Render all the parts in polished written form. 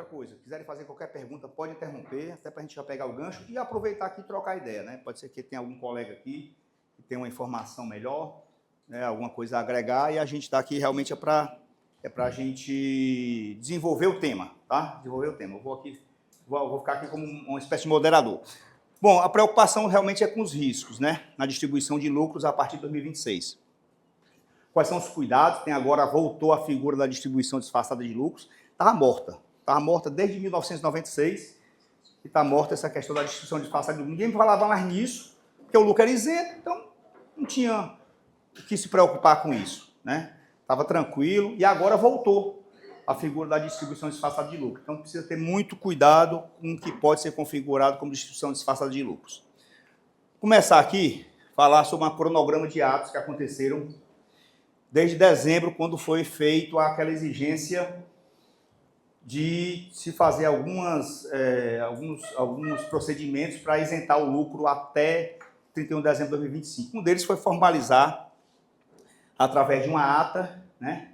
coisa, quiserem fazer qualquer pergunta, pode interromper, até para a gente já pegar o gancho e aproveitar aqui e trocar ideia, né? Pode ser que tenha algum colega aqui que tenha uma informação melhor, né? Alguma coisa a agregar, e a gente está aqui realmente para a gente desenvolver o tema, tá? Desenvolver o tema. Eu vou ficar aqui como uma espécie de moderador. Bom, a preocupação realmente é com os riscos, né? Na distribuição de lucros a partir de 2026. Quais são os cuidados? Tem agora, voltou a figura da distribuição disfarçada de lucros. Estava morta desde 1996, que está morta essa questão da distribuição disfarçada de lucros. Ninguém falava mais nisso, porque o lucro era isento, então não tinha o que se preocupar com isso, né? Estava tranquilo, e agora voltou a figura da distribuição disfarçada de lucro. Então precisa ter muito cuidado com o que pode ser configurado como distribuição disfarçada de lucros. Vou começar aqui, falar sobre um cronograma de atos que aconteceram desde dezembro, quando foi feito aquela exigência de se fazer alguns procedimentos para isentar o lucro até 31 de dezembro de 2025. Um deles foi formalizar, através de uma ata, né,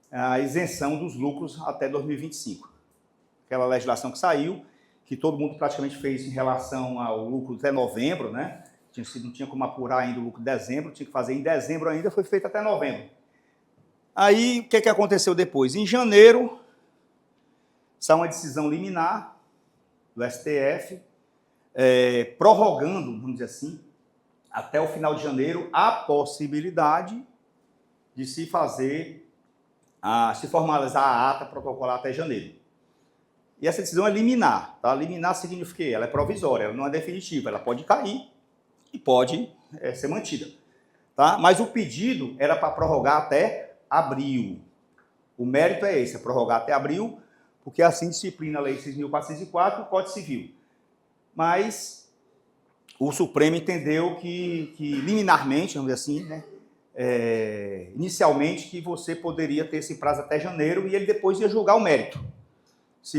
a isenção dos lucros até 2025. Aquela legislação que saiu, que todo mundo praticamente fez em relação ao lucro até novembro, né? Não tinha como apurar ainda o lucro de dezembro, tinha que fazer em dezembro ainda, foi feito até novembro. Aí, o que aconteceu depois? Em janeiro, saiu uma decisão liminar do STF, prorrogando, vamos dizer assim, até o final de janeiro, a possibilidade de se formalizar a ata protocolar até janeiro. E essa decisão é liminar, tá? Liminar significa que ela é provisória, ela não é definitiva, ela pode cair e pode ser mantida, tá? Mas o pedido era para prorrogar até abril. O mérito é esse, é prorrogar até abril, porque assim disciplina a Lei 6.404 e o Código Civil. Mas o Supremo entendeu que liminarmente, vamos dizer assim, né, inicialmente, que você poderia ter esse prazo até janeiro e ele depois ia julgar o mérito. Se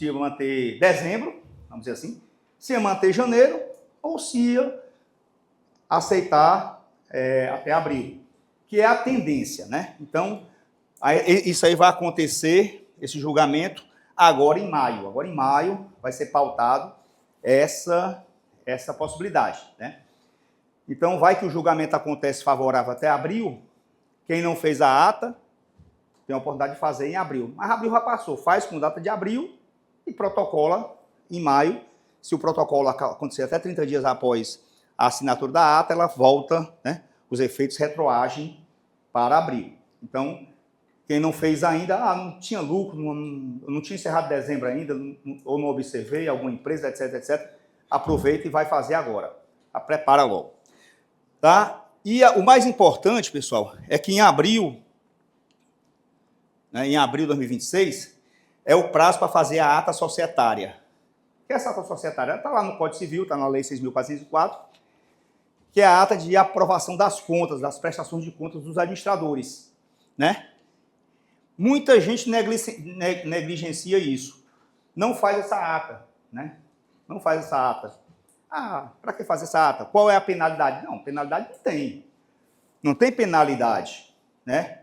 ia manter dezembro, vamos dizer assim, se ia manter janeiro ou se ia aceitar até abril, que é a tendência, né? Então, isso aí vai acontecer, esse julgamento, agora em maio. Agora em maio vai ser pautado essa possibilidade, né? Então, vai que o julgamento acontece favorável até abril, quem não fez a ata tem a oportunidade de fazer em abril. Mas abril já passou, faz com data de abril e protocola em maio. Se o protocolo acontecer até 30 dias após a assinatura da ata, ela volta, né? Os efeitos retroagem para abril. Então, quem não fez ainda, não tinha lucro, não tinha encerrado dezembro ainda, ou não observei, alguma empresa, etc, etc, aproveita e vai fazer agora. Prepara logo. Tá? E o mais importante, pessoal, é que em abril, né, em abril de 2026, é o prazo para fazer a ata societária. Que essa ata societária está lá no Código Civil, está na Lei 6.404, que é a ata de aprovação das contas, das prestações de contas dos administradores, né? Muita gente negligencia isso. Não faz essa ata, né? Não faz essa ata. Para que fazer essa ata? Qual é a penalidade? Não, penalidade não tem. Não tem penalidade, né?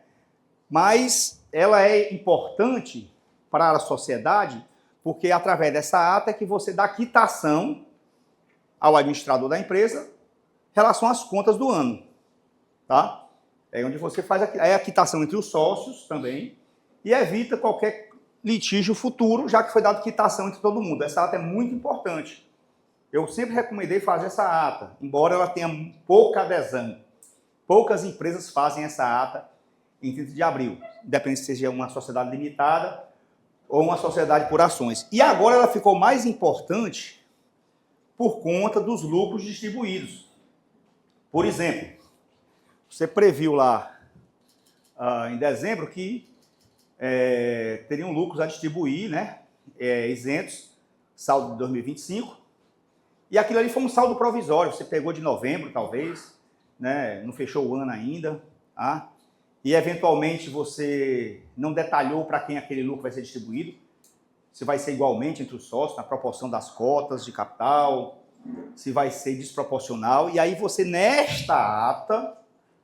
Mas ela é importante para a sociedade, porque através dessa ata é que você dá quitação ao administrador da empresa em relação às contas do ano, tá? É onde você faz a quitação entre os sócios também e evita qualquer litígio futuro, já que foi dado quitação entre todo mundo. Essa ata é muito importante. Eu sempre recomendei fazer essa ata, embora ela tenha pouca adesão. Poucas empresas fazem essa ata em 30 de abril, independente se seja uma sociedade limitada ou uma sociedade por ações. E agora ela ficou mais importante por conta dos lucros distribuídos. Por exemplo, você previu lá em dezembro que teriam lucros a distribuir, né, isentos, saldo de 2025, e aquilo ali foi um saldo provisório, você pegou de novembro, talvez, né, não fechou o ano ainda, tá? E eventualmente você não detalhou para quem aquele lucro vai ser distribuído, se vai ser igualmente entre os sócios, na proporção das cotas de capital, se vai ser desproporcional, e aí você, nesta ata,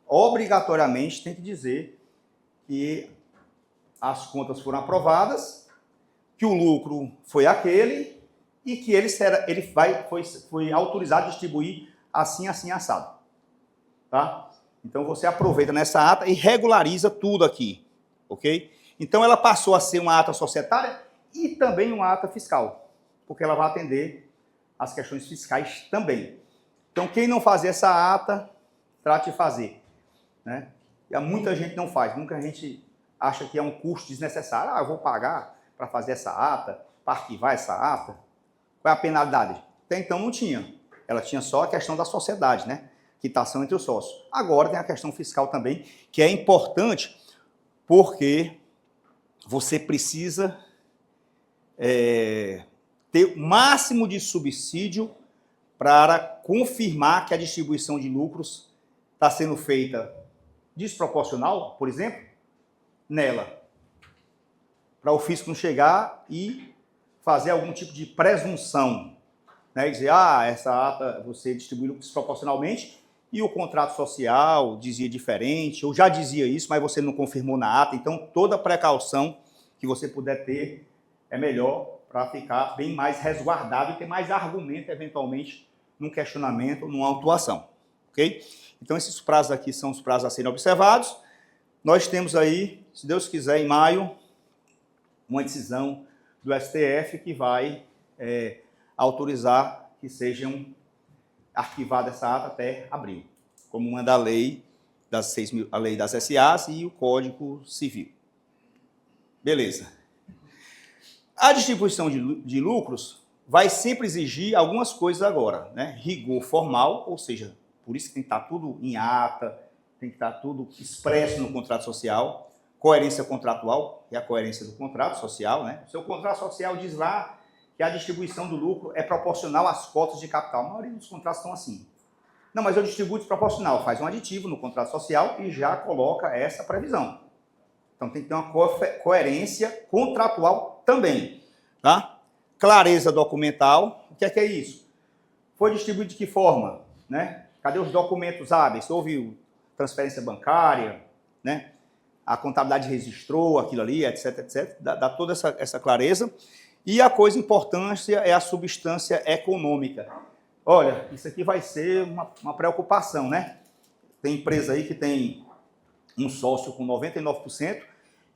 obrigatoriamente tem que dizer que as contas foram aprovadas, que o lucro foi aquele e que foi autorizado a distribuir assim, assim, assado. Tá? Então, você aproveita nessa ata e regulariza tudo aqui, ok? Então, ela passou a ser uma ata societária e também uma ata fiscal, porque ela vai atender as questões fiscais também. Então, quem não fazer essa ata, trate de fazer, né? E muita gente não faz, muita gente acha que é um custo desnecessário. Eu vou pagar para fazer essa ata, para arquivar essa ata. Qual é a penalidade? Até então não tinha. Ela tinha só a questão da sociedade, né? Quitação entre os sócios. Agora tem a questão fiscal também, que é importante porque você precisa ter o máximo de subsídio para confirmar que a distribuição de lucros está sendo feita desproporcional, por exemplo, nela. Para o fisco não chegar e fazer algum tipo de presunção, né? Dizer, essa ata você distribuiu desproporcionalmente e o contrato social dizia diferente, ou já dizia isso, mas você não confirmou na ata. Então, toda precaução que você puder ter é melhor para ficar bem mais resguardado e ter mais argumento, eventualmente, num questionamento, numa autuação. Ok? Então, esses prazos aqui são os prazos a serem observados. Nós temos aí, se Deus quiser, em maio, uma decisão do STF que vai autorizar que sejam arquivada essa ata até abril, como manda a lei a lei das SAs e o Código Civil. Beleza. A distribuição de lucros vai sempre exigir algumas coisas agora, né? Rigor formal, ou seja, por isso que tem que estar tudo em ata, tem que estar tudo expresso no contrato social, coerência contratual, que é a coerência do contrato social, né? O seu contrato social diz lá que a distribuição do lucro é proporcional às cotas de capital. A maioria dos contratos estão assim. Não, mas eu distribuo desproporcional. Faz um aditivo no contrato social e já coloca essa previsão. Então tem que ter uma coerência contratual também. Tá? Clareza documental. O que é isso? Foi distribuído de que forma? Né? Cadê os documentos hábeis? Houve transferência bancária, né? A contabilidade registrou aquilo ali, etc, etc. Dá toda essa clareza. E a coisa importante é a substância econômica. Olha, isso aqui vai ser uma preocupação, né? Tem empresa aí que tem um sócio com 99%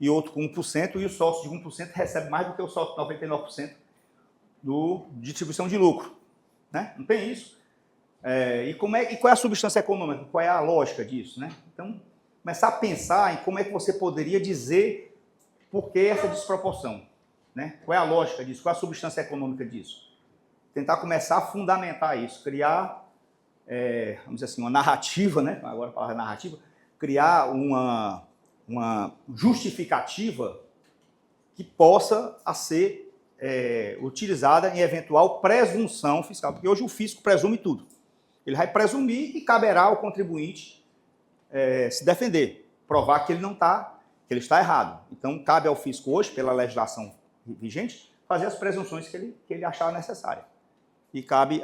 e outro com 1%, e o sócio de 1% recebe mais do que o sócio de 99% de distribuição de lucro. Né? Não tem isso. E qual é a substância econômica? Qual é a lógica disso? Né? Então, começar a pensar em como é que você poderia dizer por que essa desproporção. Né? Qual é a lógica disso? Qual é a substância econômica disso? Tentar começar a fundamentar isso, criar, vamos dizer assim, uma narrativa, né? Agora a palavra narrativa, criar uma justificativa que possa ser utilizada em eventual presunção fiscal, porque hoje o fisco presume tudo. Ele vai presumir e caberá ao contribuinte se defender, provar que ele não está, que ele está errado. Então, cabe ao fisco hoje, pela legislação vigente, fazer as presunções que ele achar necessária. E cabe,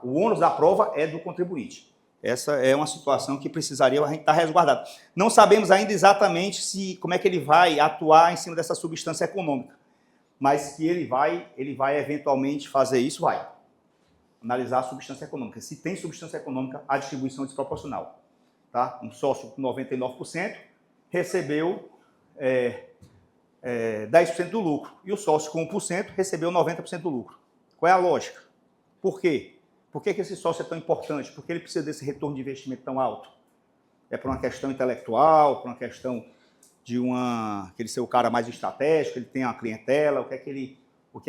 o ônus da prova é do contribuinte. Essa é uma situação que precisaria a gente estar resguardado. Não sabemos ainda exatamente como é que ele vai atuar em cima dessa substância econômica, mas que ele vai eventualmente fazer isso, vai. Analisar a substância econômica. Se tem substância econômica, a distribuição é desproporcional. Tá? Um sócio com 99% recebeu 10% do lucro, e o sócio com 1% recebeu 90% do lucro. Qual é a lógica? Por quê? Por que esse sócio é tão importante? Por que ele precisa desse retorno de investimento tão alto? É por uma questão intelectual, por uma questão de que ele ser o cara mais estratégico, ele tem uma clientela, o que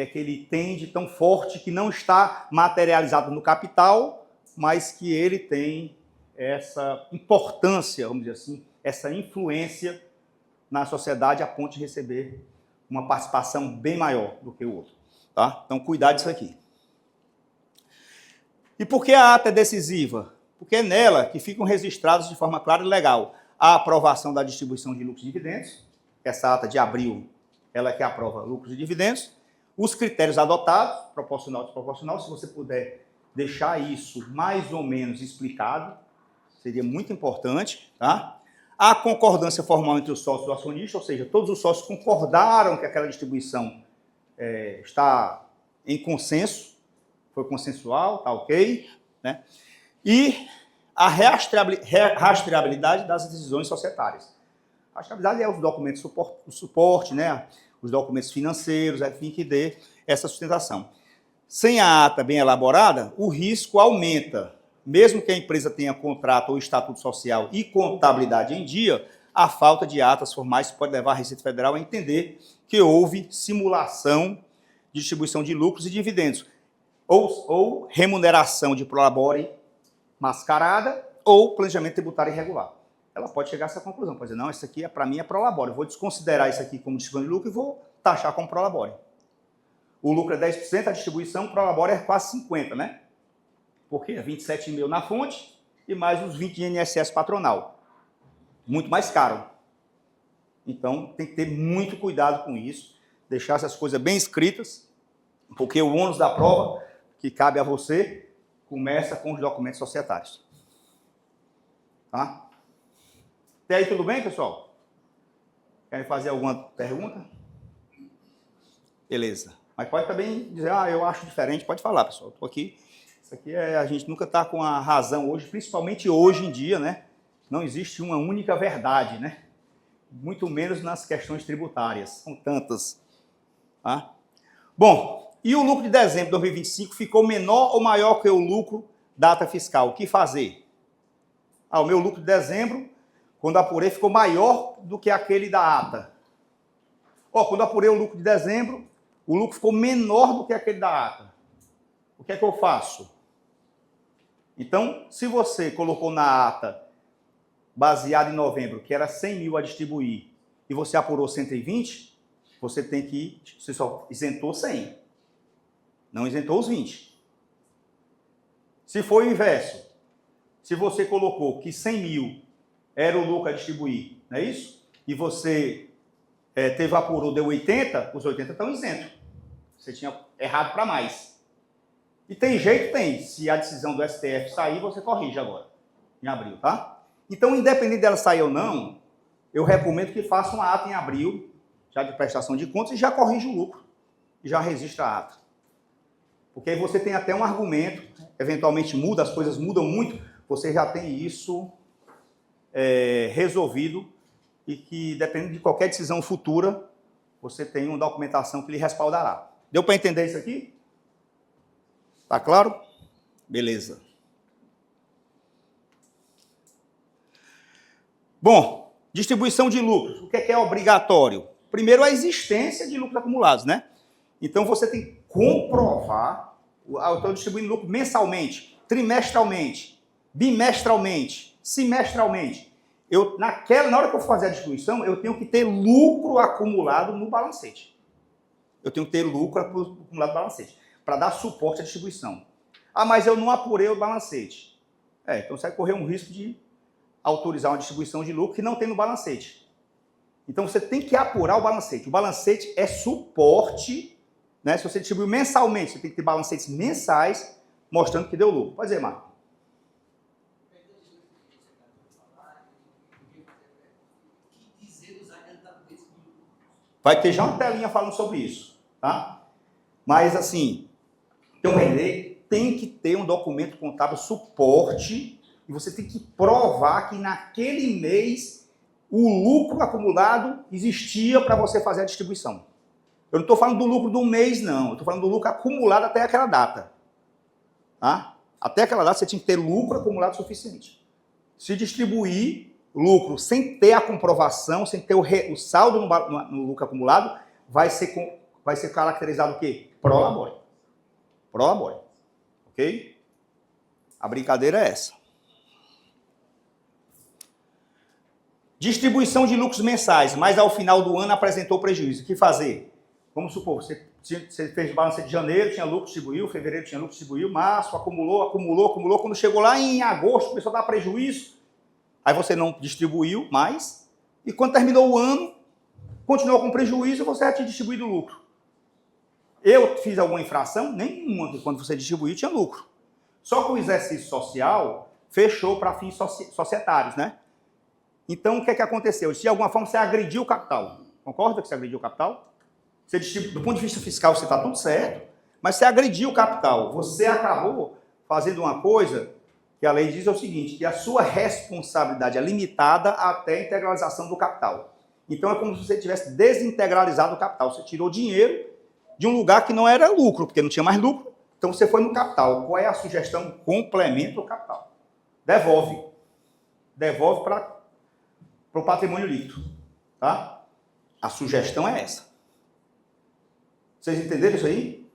é que ele tem de tão forte que não está materializado no capital, mas que ele tem essa importância, vamos dizer assim, essa influência na sociedade a ponto de receber uma participação bem maior do que o outro. Tá? Então, cuidado disso aqui. E por que a ata é decisiva? Porque é nela que ficam registrados de forma clara e legal a aprovação da distribuição de lucros e dividendos. Essa ata de abril, ela que aprova lucros e dividendos. Os critérios adotados, proporcional e desproporcional, se você puder deixar isso mais ou menos explicado, seria muito importante. Tá? A concordância formal entre os sócios e o acionista, ou seja, todos os sócios concordaram que aquela distribuição está em consenso, foi consensual, está ok, né? E a rastreabilidade das decisões societárias. A rastreabilidade é os documentos de suporte, né? Os documentos financeiros, enfim, que dê essa sustentação. Sem a ata bem elaborada, o risco aumenta. Mesmo que a empresa tenha contrato ou estatuto social e contabilidade em dia, a falta de atas formais pode levar a Receita Federal a entender que houve simulação de distribuição de lucros e dividendos, ou remuneração de prolabore mascarada ou planejamento tributário irregular. Ela pode chegar a essa conclusão, pode dizer, não, isso aqui para mim é prolabore, eu vou desconsiderar isso aqui como distribuição de lucro e vou taxar como prolabore. O lucro é 10%, a distribuição prolabore é quase 50%, né? Porque é 27 mil na fonte e mais os 20 de INSS patronal. Muito mais caro. Então, tem que ter muito cuidado com isso, deixar essas coisas bem escritas, porque o ônus da prova, que cabe a você, começa com os documentos societários. Tá? Até aí tudo bem, pessoal? Querem fazer alguma pergunta? Beleza. Mas pode também dizer, eu acho diferente, pode falar, pessoal. Estou aqui. Isso aqui a gente nunca está com a razão hoje, principalmente hoje em dia, né? Não existe uma única verdade, né? Muito menos nas questões tributárias. São tantas. Tá? Bom, e o lucro de dezembro de 2025 ficou menor ou maior que o lucro da ata fiscal? O que fazer? O meu lucro de dezembro, quando apurei, ficou maior do que aquele da ata. Quando apurei o lucro de dezembro, o lucro ficou menor do que aquele da ata. O que é que eu faço? Então, se você colocou na ata, baseado em novembro, que era 100 mil a distribuir, e você apurou 120, você só isentou 100. Não isentou os 20. Se for o inverso, se você colocou que 100 mil era o lucro a distribuir, não é isso? E você apurou, deu 80, os 80 estão isentos. Você tinha errado para mais. E tem jeito? Tem. Se a decisão do STF sair, você corrige agora, em abril, tá? Então, independente dela sair ou não, eu recomendo que faça uma ata em abril, já de prestação de contas, e já corrige o lucro. E já registra a ata. Porque aí você tem até um argumento, eventualmente muda, as coisas mudam muito, você já tem isso resolvido e que, dependendo de qualquer decisão futura, você tem uma documentação que lhe respaldará. Deu para entender isso aqui? Tá claro? Beleza. Bom, distribuição de lucros. O que é obrigatório? Primeiro, a existência de lucros acumulados, né? Então, você tem que comprovar, eu estou distribuindo lucro mensalmente, trimestralmente, bimestralmente, semestralmente. Na hora que eu for fazer a distribuição, eu tenho que ter lucro acumulado no balancete. Eu tenho que ter lucro acumulado no balancete, para dar suporte à distribuição. Mas eu não apurei o balancete. Então você vai correr um risco de autorizar uma distribuição de lucro que não tem no balancete. Então você tem que apurar o balancete. O balancete é suporte, né? Se você distribuir mensalmente, você tem que ter balancetes mensais mostrando que deu lucro. Pode dizer, Marco. Vai ter já uma telinha falando sobre isso, tá? Mas assim, tem que ter um documento contábil suporte e você tem que provar que naquele mês o lucro acumulado existia para você fazer a distribuição. Eu não estou falando do lucro do mês, não. Eu estou falando do lucro acumulado até aquela data. Tá? Até aquela data você tinha que ter lucro acumulado suficiente. Se distribuir lucro sem ter a comprovação, sem ter o saldo no lucro acumulado, vai ser caracterizado o quê? Prolabore. Prolabore. Ok? A brincadeira é essa. Distribuição de lucros mensais, mas ao final do ano apresentou prejuízo. O que fazer? Vamos supor, você fez balança de janeiro, tinha lucro, distribuiu, fevereiro tinha lucro, distribuiu, março, acumulou. Quando chegou lá em agosto, começou a dar prejuízo. Aí você não distribuiu mais. E quando terminou o ano, continuou com prejuízo e você já tinha distribuído o lucro. Eu fiz alguma infração? Nenhuma, porque quando você distribuiu tinha lucro. Só que o exercício social fechou para fins societários, né? Então, o que é que aconteceu? De alguma forma, você agrediu o capital. Concorda que você agrediu o capital? do ponto de vista fiscal, você está tudo certo, mas você agrediu o capital. Você acabou fazendo uma coisa que a lei diz é o seguinte, que a sua responsabilidade é limitada até a integralização do capital. Então é como se você tivesse desintegralizado o capital. Você tirou dinheiro de um lugar que não era lucro, porque não tinha mais lucro. Então você foi no capital. Qual é a sugestão? Complementa o capital. Devolve. Devolve para o patrimônio líquido. Tá? A sugestão é essa. Vocês entenderam isso aí?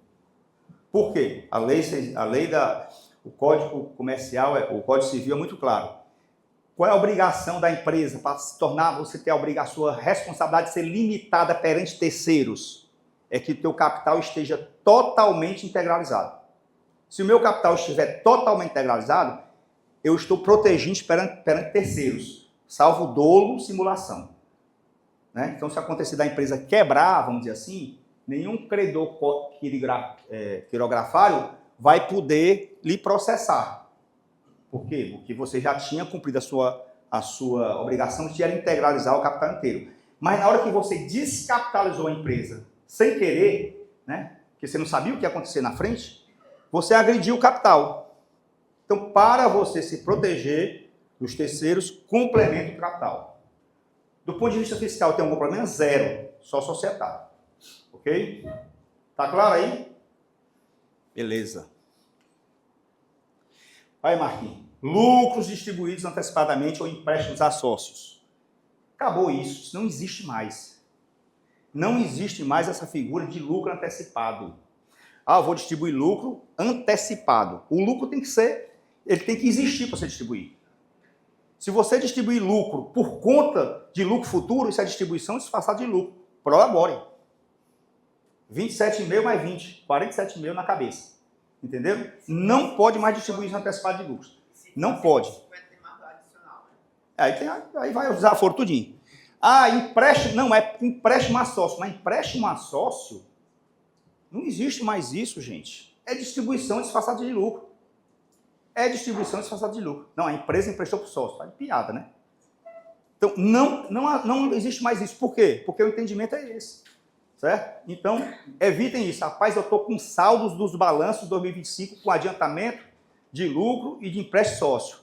Por quê? O Código Comercial, o Código Civil é muito claro. Qual é a obrigação da empresa para se tornar, você ter a sua responsabilidade de ser limitada perante terceiros? É que o teu capital esteja totalmente integralizado. Se o meu capital estiver totalmente integralizado, eu estou protegido perante terceiros, salvo dolo, simulação. Né? Então, se acontecer da empresa quebrar, vamos dizer assim, nenhum credor quirografário vai poder lhe processar. Por quê? Porque você já tinha cumprido a sua obrigação de integralizar o capital inteiro. Mas na hora que você descapitalizou a empresa sem querer, né, porque você não sabia o que ia acontecer na frente, você agrediu o capital. Então, para você se proteger dos terceiros, complementa o capital. Do ponto de vista fiscal, tem algum problema? Zero. Só societário. Ok? Tá claro aí? Beleza. Aí, Marquinhos. Lucros distribuídos antecipadamente ou empréstimos a sócios. Acabou isso. Isso não existe mais. Não existe mais essa figura de lucro antecipado. Eu vou distribuir lucro antecipado. O lucro tem que ser, ele tem que existir para você distribuir. Se você distribuir lucro por conta de lucro futuro, isso é distribuição disfarçada de lucro. Prolabore. 27,5 mais 20, 47,5 na cabeça. Entendeu? Não pode mais distribuir antecipado de lucros. Não pode. Aí vai usar foro tudinho. Empréstimo, não, é empréstimo a sócio. Mas empréstimo a sócio, não existe mais isso, gente. É distribuição disfarçada de lucro. É distribuição disfarçada de lucro. Não, a empresa emprestou para o sócio. Tá de piada, né? Então, não existe mais isso. Por quê? Porque o entendimento é esse. Certo? Então, evitem isso. Rapaz, eu estou com saldos dos balanços de 2025 com adiantamento de lucro e de empréstimo sócio.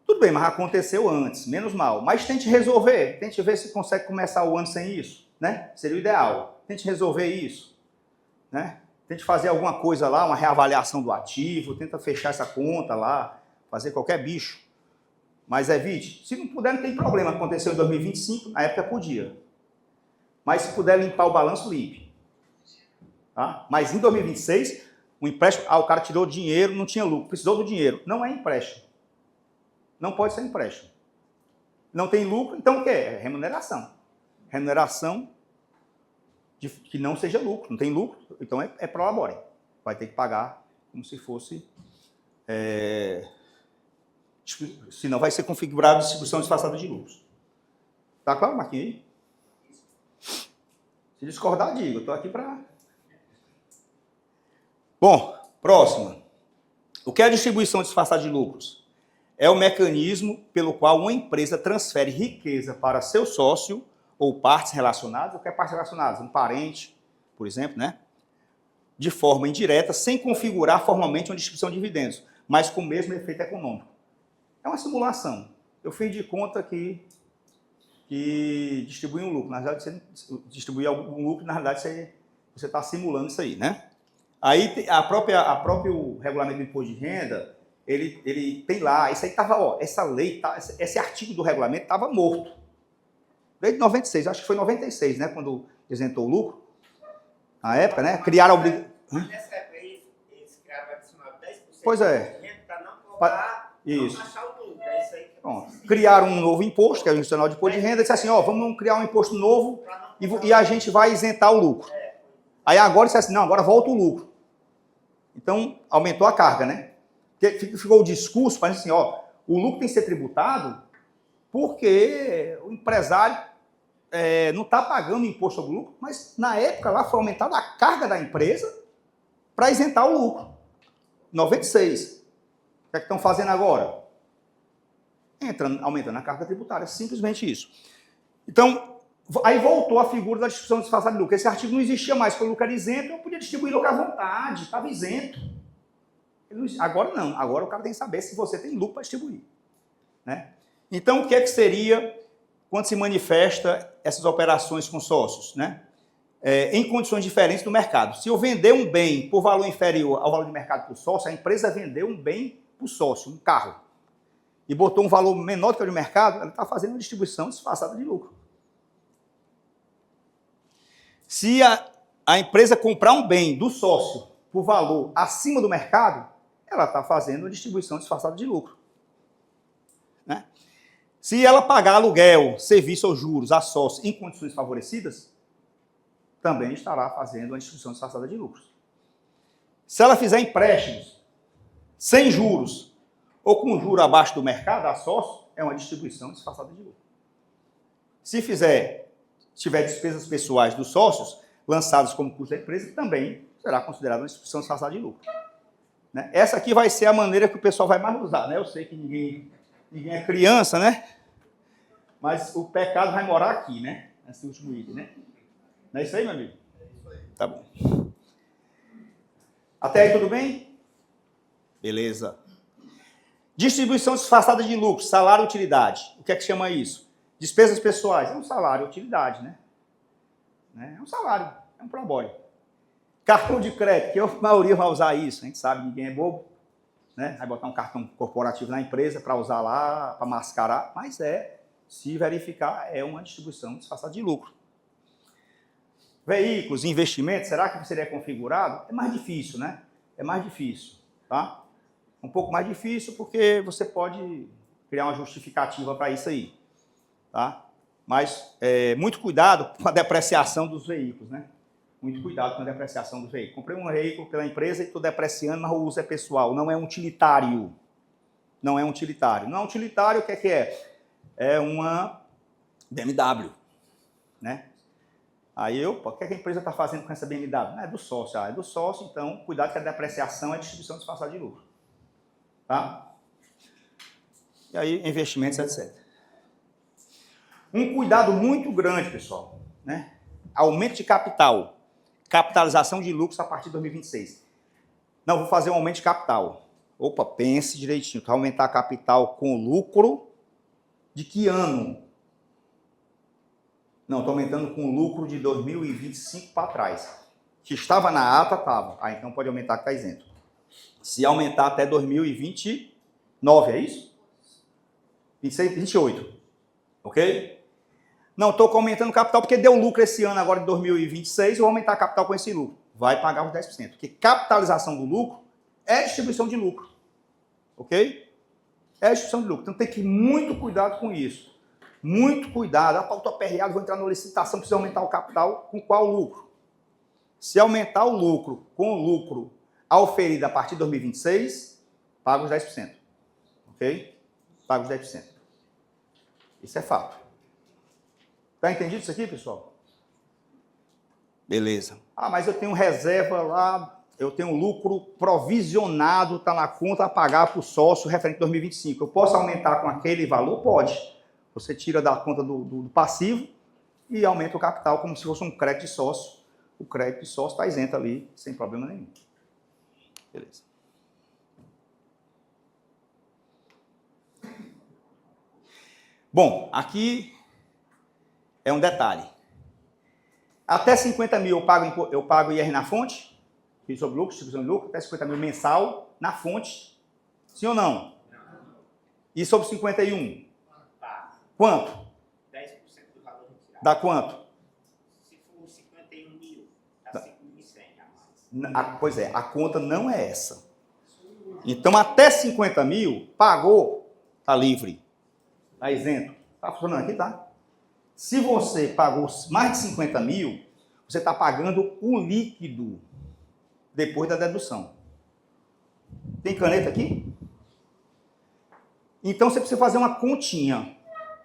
Tudo bem, mas aconteceu antes, menos mal. Mas tente resolver. Tente ver se consegue começar o ano sem isso. Né? Seria o ideal. Tente resolver isso. Né? Tente fazer alguma coisa lá, uma reavaliação do ativo, tenta fechar essa conta lá, fazer qualquer bicho. Mas evite. Se não puder, não tem problema. Aconteceu em 2025, na época podia. Mas se puder limpar o balanço, limpe. Tá? Mas em 2026, o empréstimo, o cara tirou dinheiro, não tinha lucro, precisou do dinheiro. Não é empréstimo. Não pode ser empréstimo. Não tem lucro, então o quê? É remuneração. Remuneração que não seja lucro. Não tem lucro, então é prolabore. Vai ter que pagar como se fosse... senão vai ser configurado distribuição disfarçada de lucros. Tá claro, Marquinhos? Se discordar, digo. Eu estou aqui para... Bom, próxima. O que é a distribuição disfarçada de lucros? É o mecanismo pelo qual uma empresa transfere riqueza para seu sócio ou partes relacionadas. O que é partes relacionadas? Um parente, por exemplo, né? De forma indireta, sem configurar formalmente uma distribuição de dividendos, mas com o mesmo efeito econômico. É uma simulação. Eu fiz de conta que distribui um lucro. Na verdade, você distribui algum lucro, na verdade, você está simulando isso aí, né? Aí, a próprio regulamento do imposto de renda, ele tem lá, isso aí estava, essa lei, esse artigo do regulamento estava morto. Desde 96, acho que foi 96, né, quando isentou o lucro. Na época, né, criaram a obrigação... Nessa época, eles criaram adicional 10% pois é. de renda para não cobrar, isso. não achar o lucro. É isso aí que Pronto. Criaram um novo imposto, que é o Institucional de Imposto de Renda, e disse assim, vamos criar um imposto novo e a gente vai isentar o lucro. Aí agora disse assim, não, agora volta o lucro. Então, aumentou a carga, né? Ficou o discurso, parece assim, o lucro tem que ser tributado porque o empresário não está pagando imposto sobre o lucro, mas na época lá foi aumentada a carga da empresa para isentar o lucro. 96. O que é que estão fazendo agora? Aumentando a carga tributária, simplesmente isso. Então, Aí voltou a figura da distribuição disfarçada de lucro. Esse artigo não existia mais, porque o lucro era isento, eu podia distribuir lucro à vontade, estava isento. Agora não, agora o cara tem que saber se você tem lucro para distribuir. Né? Então, o que é que seria quando se manifesta essas operações com sócios? Né? Em condições diferentes do mercado. Se eu vender um bem por valor inferior ao valor de mercado para o sócio, a empresa vendeu um bem para o sócio, um carro, e botou um valor menor do que o de mercado, ela está fazendo uma distribuição disfarçada de lucro. Se a empresa comprar um bem do sócio por valor acima do mercado, ela está fazendo uma distribuição disfarçada de lucro. Né? Se ela pagar aluguel, serviço ou juros a sócio em condições favorecidas, também estará fazendo uma distribuição disfarçada de lucros. Se ela fizer empréstimos sem juros ou com juro abaixo do mercado a sócio, é uma distribuição disfarçada de lucro. Se tiver despesas pessoais dos sócios lançadas como custo da empresa, também será considerada uma distribuição disfarçada de lucro. Né? Essa aqui vai ser a maneira que o pessoal vai mais usar. Né? Eu sei que ninguém é criança, né? Mas o pecado vai morar aqui, né? Nesse último item, né? Não é isso aí, meu amigo? É isso aí. Tá bom. Até aí tudo bem? Beleza. Distribuição disfarçada de lucro, salário e utilidade. O que é que chama isso? Despesas pessoais. É um salário, utilidade, né? É um salário, é um pró-bono. Cartão de crédito, que a maioria vai usar isso, a gente sabe, ninguém é bobo. Né? Vai botar um cartão corporativo na empresa para usar lá, para mascarar, mas se verificar, é uma distribuição disfarçada de lucro. Veículos, investimentos, será que seria configurado? É mais difícil, né? É mais difícil, tá? Um pouco mais difícil porque você pode criar uma justificativa para isso aí, tá? Mas muito cuidado com a depreciação dos veículos, né? Muito cuidado com a depreciação dos veículos. Comprei um veículo pela empresa e estou depreciando, mas o uso é pessoal, não é um utilitário. Não é um utilitário. Não é um utilitário, o que é? É uma BMW, né? Aí, o que a empresa está fazendo com essa BMW? Não, é do sócio. É do sócio, então, cuidado que a depreciação é distribuição disfarçada de lucro. Tá? E aí, investimentos, etc. Um cuidado muito grande, pessoal, né? Aumento de capital. Capitalização de lucros a partir de 2026. Não, vou fazer um aumento de capital. Opa, pense direitinho. Vai aumentar capital com lucro de que ano? Não, estou aumentando com lucro de 2025 para trás. Se estava na ata, estava. Então pode aumentar que está isento. Se aumentar até 2029, é isso? 26, 28. Ok? Não, estou aumentando capital porque deu lucro esse ano agora de 2026, eu vou aumentar capital com esse lucro. Vai pagar os 10%. Porque capitalização do lucro é distribuição de lucro. Ok? É distribuição de lucro. Então tem que ir muito cuidado com isso. Muito cuidado. Ah, estou aperreado, vou entrar na licitação, preciso aumentar o capital. Com qual lucro? Se aumentar o lucro com o lucro auferido a partir de 2026, paga os 10%. Ok? Paga os 10%. Isso é fato. Tá entendido isso aqui, pessoal? Beleza. Ah, mas eu tenho reserva lá, eu tenho lucro provisionado, está na conta a pagar para o sócio referente a 2025. Eu posso aumentar com aquele valor? Pode. Você tira da conta do passivo e aumenta o capital como se fosse um crédito de sócio. O crédito de sócio está isento ali, sem problema nenhum. Beleza. Bom, aqui é um detalhe. Até 50 mil eu pago IR na fonte, fiz sobre lucro, distribuição de lucro, até 50 mil mensal na fonte. Sim ou não? E sobre 51? Quanto? 10% do valor retirado. Dá quanto? Se for 51 mil, dá 5.100 a mais. Pois é, a conta não é essa. Então, até 50 mil, pagou, está livre. Está isento. Está funcionando aqui, tá? Se você pagou mais de 50 mil, você está pagando o líquido depois da dedução. Tem caneta aqui? Então, você precisa fazer uma continha.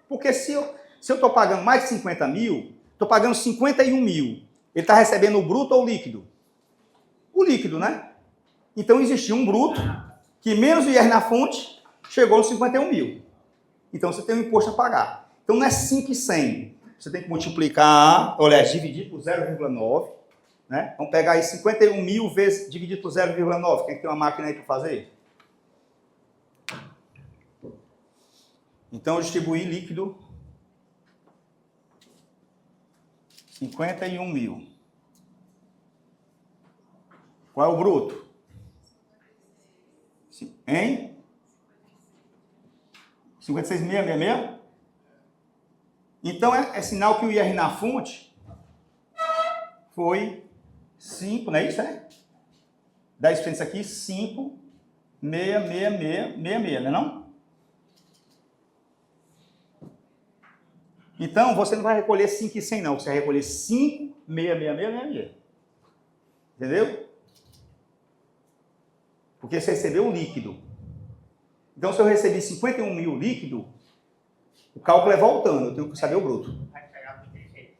Porque se eu estou pagando mais de 50 mil, estou pagando 51 mil. Ele está recebendo o bruto ou o líquido? O líquido, né? Então, existia um bruto que menos o IR na fonte chegou aos 51 mil. Então, você tem um imposto a pagar. Então, não é 5.100. você tem que multiplicar, olha, dividir por 0,9, né? Vamos pegar aí 51 mil vezes dividido por 0,9. Quem tem uma máquina aí para fazer? Então, eu distribuí líquido 51 mil. Qual é o bruto? Hein? 56,666? Então, é sinal que o IR na fonte foi 5, não é isso, né? 10% isso aqui, 5, 666, não é não? Então, você não vai recolher 5 e 100 não, você vai recolher 5, 666. Entendeu? Porque você recebeu o líquido. Então, se eu recebi 51 mil líquido, o cálculo é voltando, eu tenho que saber o bruto. Vai pegar muita gente.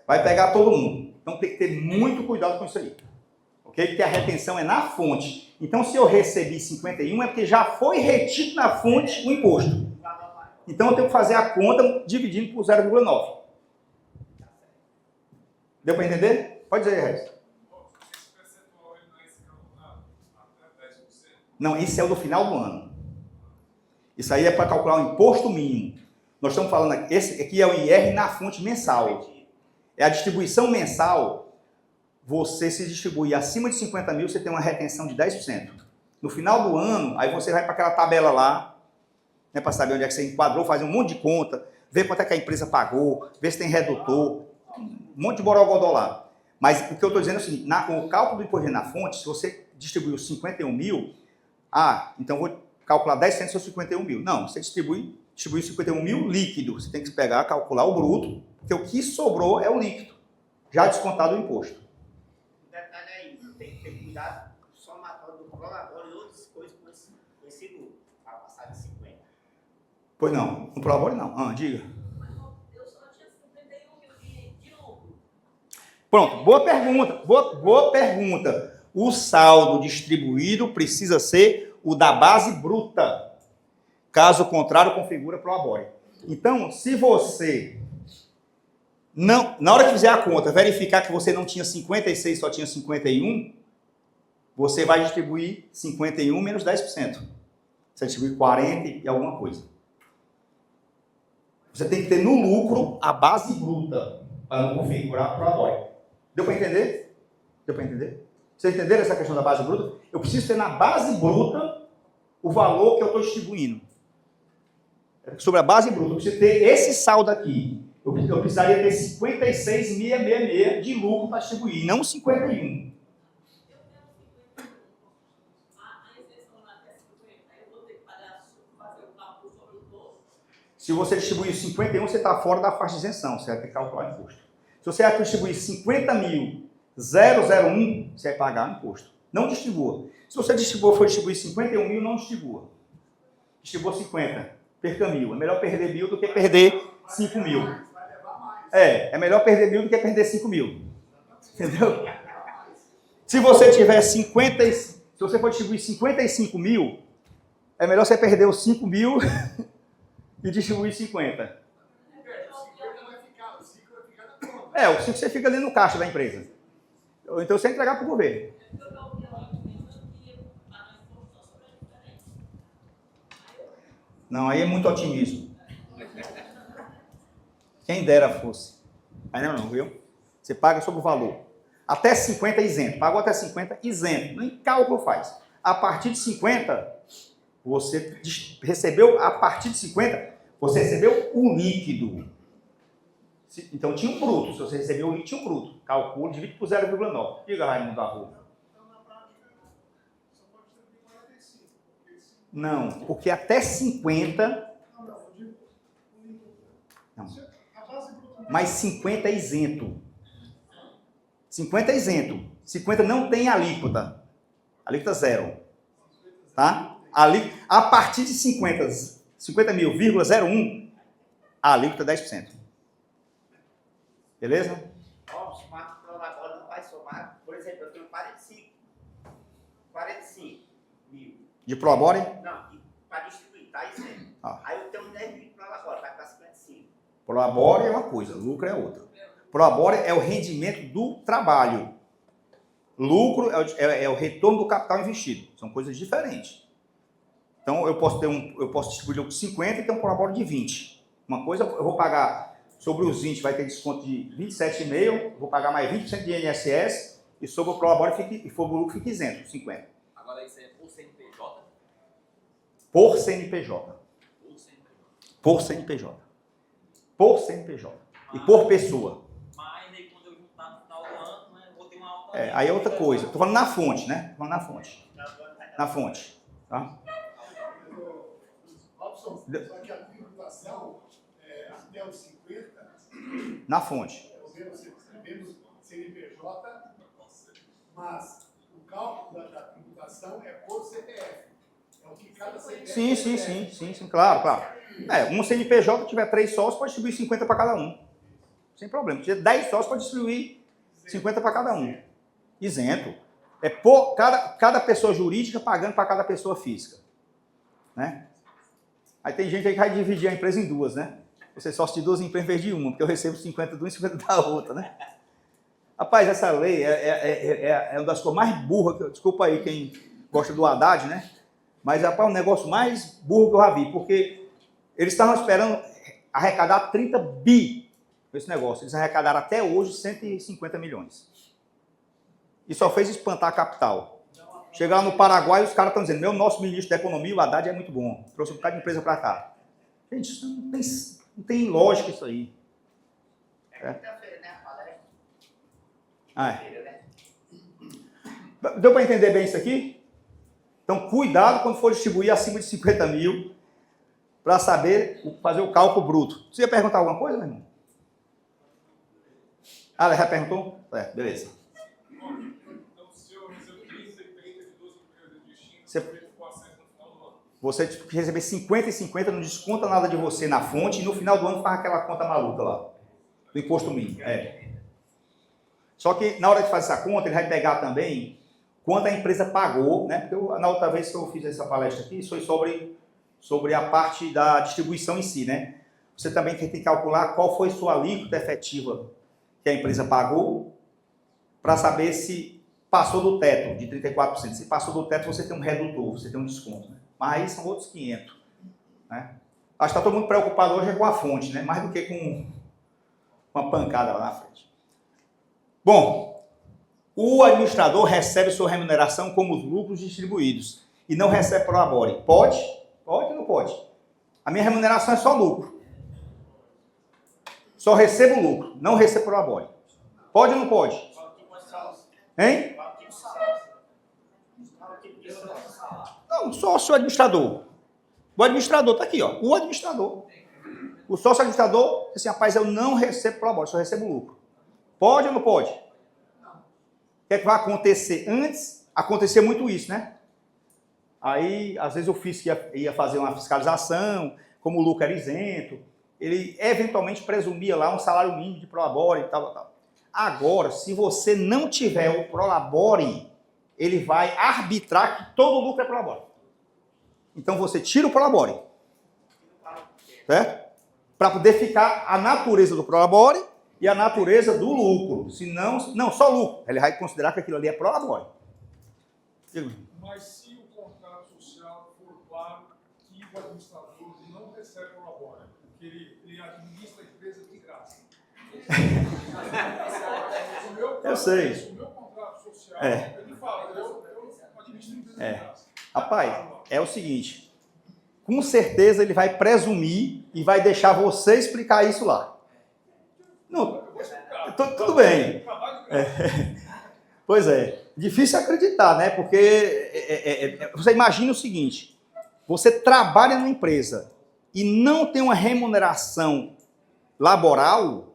Vai pegar todo mundo. Então, tem que ter muito cuidado com isso aí. Ok? Porque a retenção é na fonte. Então, se eu recebi 51, é porque já foi retido na fonte o imposto. Então, eu tenho que fazer a conta dividindo por 0,9. Deu para entender? Pode dizer, Regis. Esse percentual ele não é escalonado até 10%? Não, esse é o do final do ano. Isso aí é para calcular o imposto mínimo. Nós estamos falando, esse aqui é o IR na fonte mensal. É a distribuição mensal. Você se distribui acima de 50 mil, você tem uma retenção de 10%. No final do ano, aí você vai para aquela tabela lá, né, para saber onde é que você enquadrou, fazer um monte de conta, ver quanto é que a empresa pagou, ver se tem redutor, um monte de borogodó lá. Mas o que eu estou dizendo é o seguinte, o cálculo do imposto na fonte, se você distribuiu 51 mil, então eu vou calcular 10% sobre 51 mil. Não, você distribuiu 51 mil líquido. Você tem que pegar, calcular o bruto, porque o que sobrou é o líquido, já descontado o imposto. Um detalhe aí, tem que ter cuidado com o somatório do prolabore e outras coisas com esse lucro, para passar de 50. Pois não, no prolabore não. Diga. Eu só tinha 51 mil de lucro. Pronto, boa pergunta, boa pergunta. O saldo distribuído precisa ser o da base bruta. Caso contrário, configura prolabore. Então, se você não, na hora que fizer a conta, verificar que você não tinha 56, só tinha 51, você vai distribuir 51 menos 10%. Você distribui 40 e alguma coisa. Você tem que ter no lucro a base bruta para não configurar prolabore. Deu para entender? Deu para entender? Vocês entenderam essa questão da base bruta? Eu preciso ter na base bruta o valor que eu estou distribuindo. Sobre a base bruta, eu preciso ter esse saldo aqui. Eu precisaria ter 56,666 de lucro para distribuir, não 51. Eu tenho 51. A isenção lá até 50. Eu vou ter que fazer o cálculo sobre o todo. Se você distribuir 51, você está fora da faixa de isenção, você vai ter que calcular o imposto. Se você distribuir 50.001, você vai pagar imposto. Não distribua. Se você for distribuir 51 mil, não distribua. Distribua 50, perca 1.000. É melhor perder 1.000 do que perder 5 mil. É melhor perder 1.000 do que perder 5 mil. Entendeu? Se você tiver 50, se você for distribuir 55 mil, é melhor você perder os 5 mil e distribuir 50. O 5 você fica dentro do caixa da empresa. Ou então você entregar para o governo. Não, aí é muito otimismo. Quem dera fosse. Aí não, viu? Você paga sobre o valor. Até 50 isento. Pagou até 50, isento. Nem cálculo faz. A partir de 50, você recebeu, a partir de 50, você recebeu o líquido. Então tinha um bruto. Se você recebeu o líquido, tinha um bruto. Calcula, divide por 0,9. Diga, Raimundo da Rua. Não, porque até 50... Não. Mas 50 é isento. 50 é isento. 50 não tem alíquota. Alíquota zero. Tá? A partir de 50.000,01, a alíquota é 10%. Beleza? Ó, o smart prolabore não vai somar. Por exemplo, eu tenho 45 mil. De prolabore? Não, para distribuir, tá isento. Aí eu tenho 10 mil de prolabore, vai para 55. Prolabore é uma coisa, lucro é outra. Prolabore é o rendimento do trabalho. Lucro é o retorno do capital investido. São coisas diferentes. Então, eu posso distribuir lucro de 50 e ter um prolabore de 20. Uma coisa, eu vou pagar sobre os 20, vai ter desconto de 27,5, vou pagar mais 20% de INSS e sobre o prolabore e sobre o lucro fica isento, 50. Agora isso é por CNPJ? Por CNPJ. Por CNPJ. Por CNPJ. E por pessoa. Mas aí quando eu juntar no final do ano, né, eu vou ter uma alta. Aí é outra coisa. Estou falando na fonte, né? Estou falando na fonte. Na fonte. Tá? Robson, só que a tributação, até os 50, Na fonte. recebemos CNPJ, mas o cálculo da tributação é por CPF. É o que cada CPF. Sim, claro. Um CNPJ tiver 3 sócios, pode distribuir 50 para cada um. Sem problema. Se tiver 10 sócios, pode distribuir 50 para cada um. Isento. É por cada pessoa jurídica pagando para cada pessoa física. Né? Aí tem gente aí que vai dividir a empresa em duas, né? Você sócio de 2 empresas em vez de uma, porque eu recebo 50 de uma e 50 da outra, né? Rapaz, essa lei é uma das coisas mais burras, desculpa aí quem gosta do Haddad, né? Mas, rapaz, é um negócio mais burro que eu já vi, porque eles estavam esperando arrecadar 30 bi com esse negócio. Eles arrecadaram até hoje 150 milhões. E só fez espantar a capital. Chegar lá no Paraguai e os caras estão dizendo, nosso ministro da Economia, o Haddad, é muito bom. Trouxe um bocado de empresa para cá. Gente, isso não tem lógica isso aí. É quinta-feira, né? Palestra. Né? Deu para entender bem isso aqui? Então, cuidado quando for distribuir acima de 50 mil para saber fazer o cálculo bruto. Você ia perguntar alguma coisa, meu irmão? Ela já perguntou? Beleza. Então, se eu recebo 15 e 30 de 12 empresas distintas, eu fico com acesso no final do ano. Você receber 50 e 50, não desconta nada de você na fonte e no final do ano faz aquela conta maluca lá, do imposto mínimo. Só que na hora de fazer essa conta, ele vai pegar também quanto a empresa pagou, né? Porque na outra vez que eu fiz essa palestra aqui, foi sobre a parte da distribuição em si, né? Você também tem que calcular qual foi sua alíquota efetiva que a empresa pagou para saber se passou do teto de 34%. Se passou do teto, você tem um redutor, você tem um desconto, né? Mas aí são outros 500. Né? Acho que está todo mundo preocupado hoje com a fonte, né? Mais do que com uma pancada lá na frente. Bom, o administrador recebe sua remuneração como os lucros distribuídos e não recebe prolabore. Pode? Pode ou não pode? A minha remuneração é só lucro. Só recebo lucro, não recebo prolabore. Pode ou não pode? Hein? Não, sócio administrador. O administrador está aqui, ó. O administrador. O sócio administrador, assim, rapaz, eu não recebo prolabore, só recebo lucro. Pode ou não pode? O que é que vai acontecer? Antes, acontecia muito isso, né? Aí, às vezes, o fisco ia fazer uma fiscalização, como o lucro era isento, ele eventualmente presumia lá um salário mínimo de prolabore e tal. Agora, se você não tiver o prolabore, ele vai arbitrar que todo lucro é prolabore. Então, você tira o prolabore, certo? Para poder ficar a natureza do prolabore e a natureza do lucro. Se não, só lucro. Ele vai considerar que aquilo ali é prolabore. Mas se o contrato social for claro que o administrador não recebe prolabore, porque ele administra a empresa de graça. Eu sei. O meu contrato social, ele fala, eu administro a empresa de graça. Rapaz, é o seguinte, com certeza ele vai presumir e vai deixar você explicar isso lá. Não, tudo bem. Pois é, difícil acreditar, né? Porque você imagina o seguinte, você trabalha numa empresa e não tem uma remuneração laboral,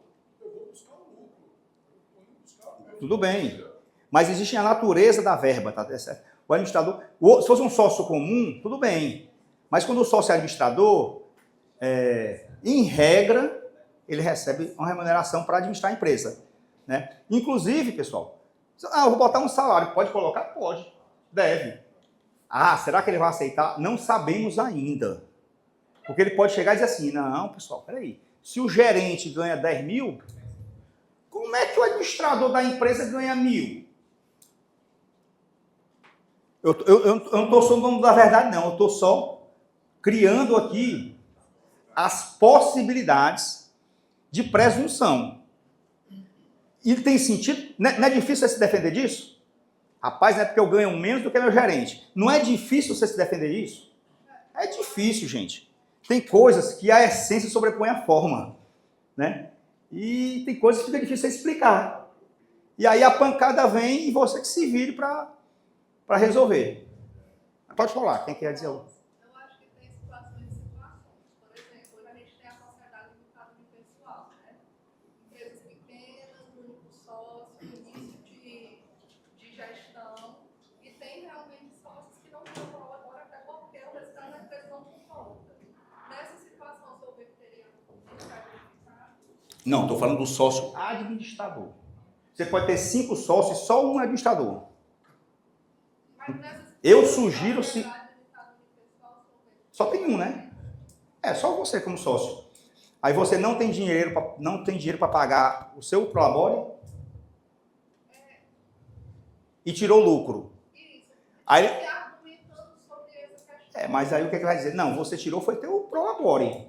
tudo bem, mas existe a natureza da verba, tá certo? O administrador, se fosse um sócio comum, tudo bem. Mas quando o sócio é administrador, em regra, ele recebe uma remuneração para administrar a empresa. Né? Inclusive, pessoal, eu vou botar um salário. Pode colocar? Pode. Deve. Será que ele vai aceitar? Não sabemos ainda. Porque ele pode chegar e dizer assim, não, pessoal, peraí. Se o gerente ganha 10 mil, como é que o administrador da empresa ganha 1.000? Eu não estou só dono da verdade, não. Eu estou só criando aqui as possibilidades de presunção. E tem sentido? Não é difícil você se defender disso? Rapaz, não é porque eu ganho menos do que meu gerente. Não é difícil você se defender disso? É difícil, gente. Tem coisas que a essência sobrepõe a forma, né? E tem coisas que fica difícil você explicar. E aí a pancada vem e você que se vire para resolver. Pode falar, quem quer dizer algo? Eu acho que tem situações e situações. Por exemplo, hoje a gente tem a sociedade limitada de pessoal, né? Empresas pequenas, único sócio, início de gestão, e tem realmente sócios que não colaboram até porque o resultado da empresa não concorda. Nessa situação, o senhor teria Não, estou falando do sócio administrador. Você pode ter 5 sócios e só um administrador. Eu sugiro se... Só tem um, né? É, só você como sócio. Aí você não tem dinheiro para pagar o seu prolabore e tirou lucro. Aí, mas aí o que ele vai dizer? Não, você tirou foi teu prolabore.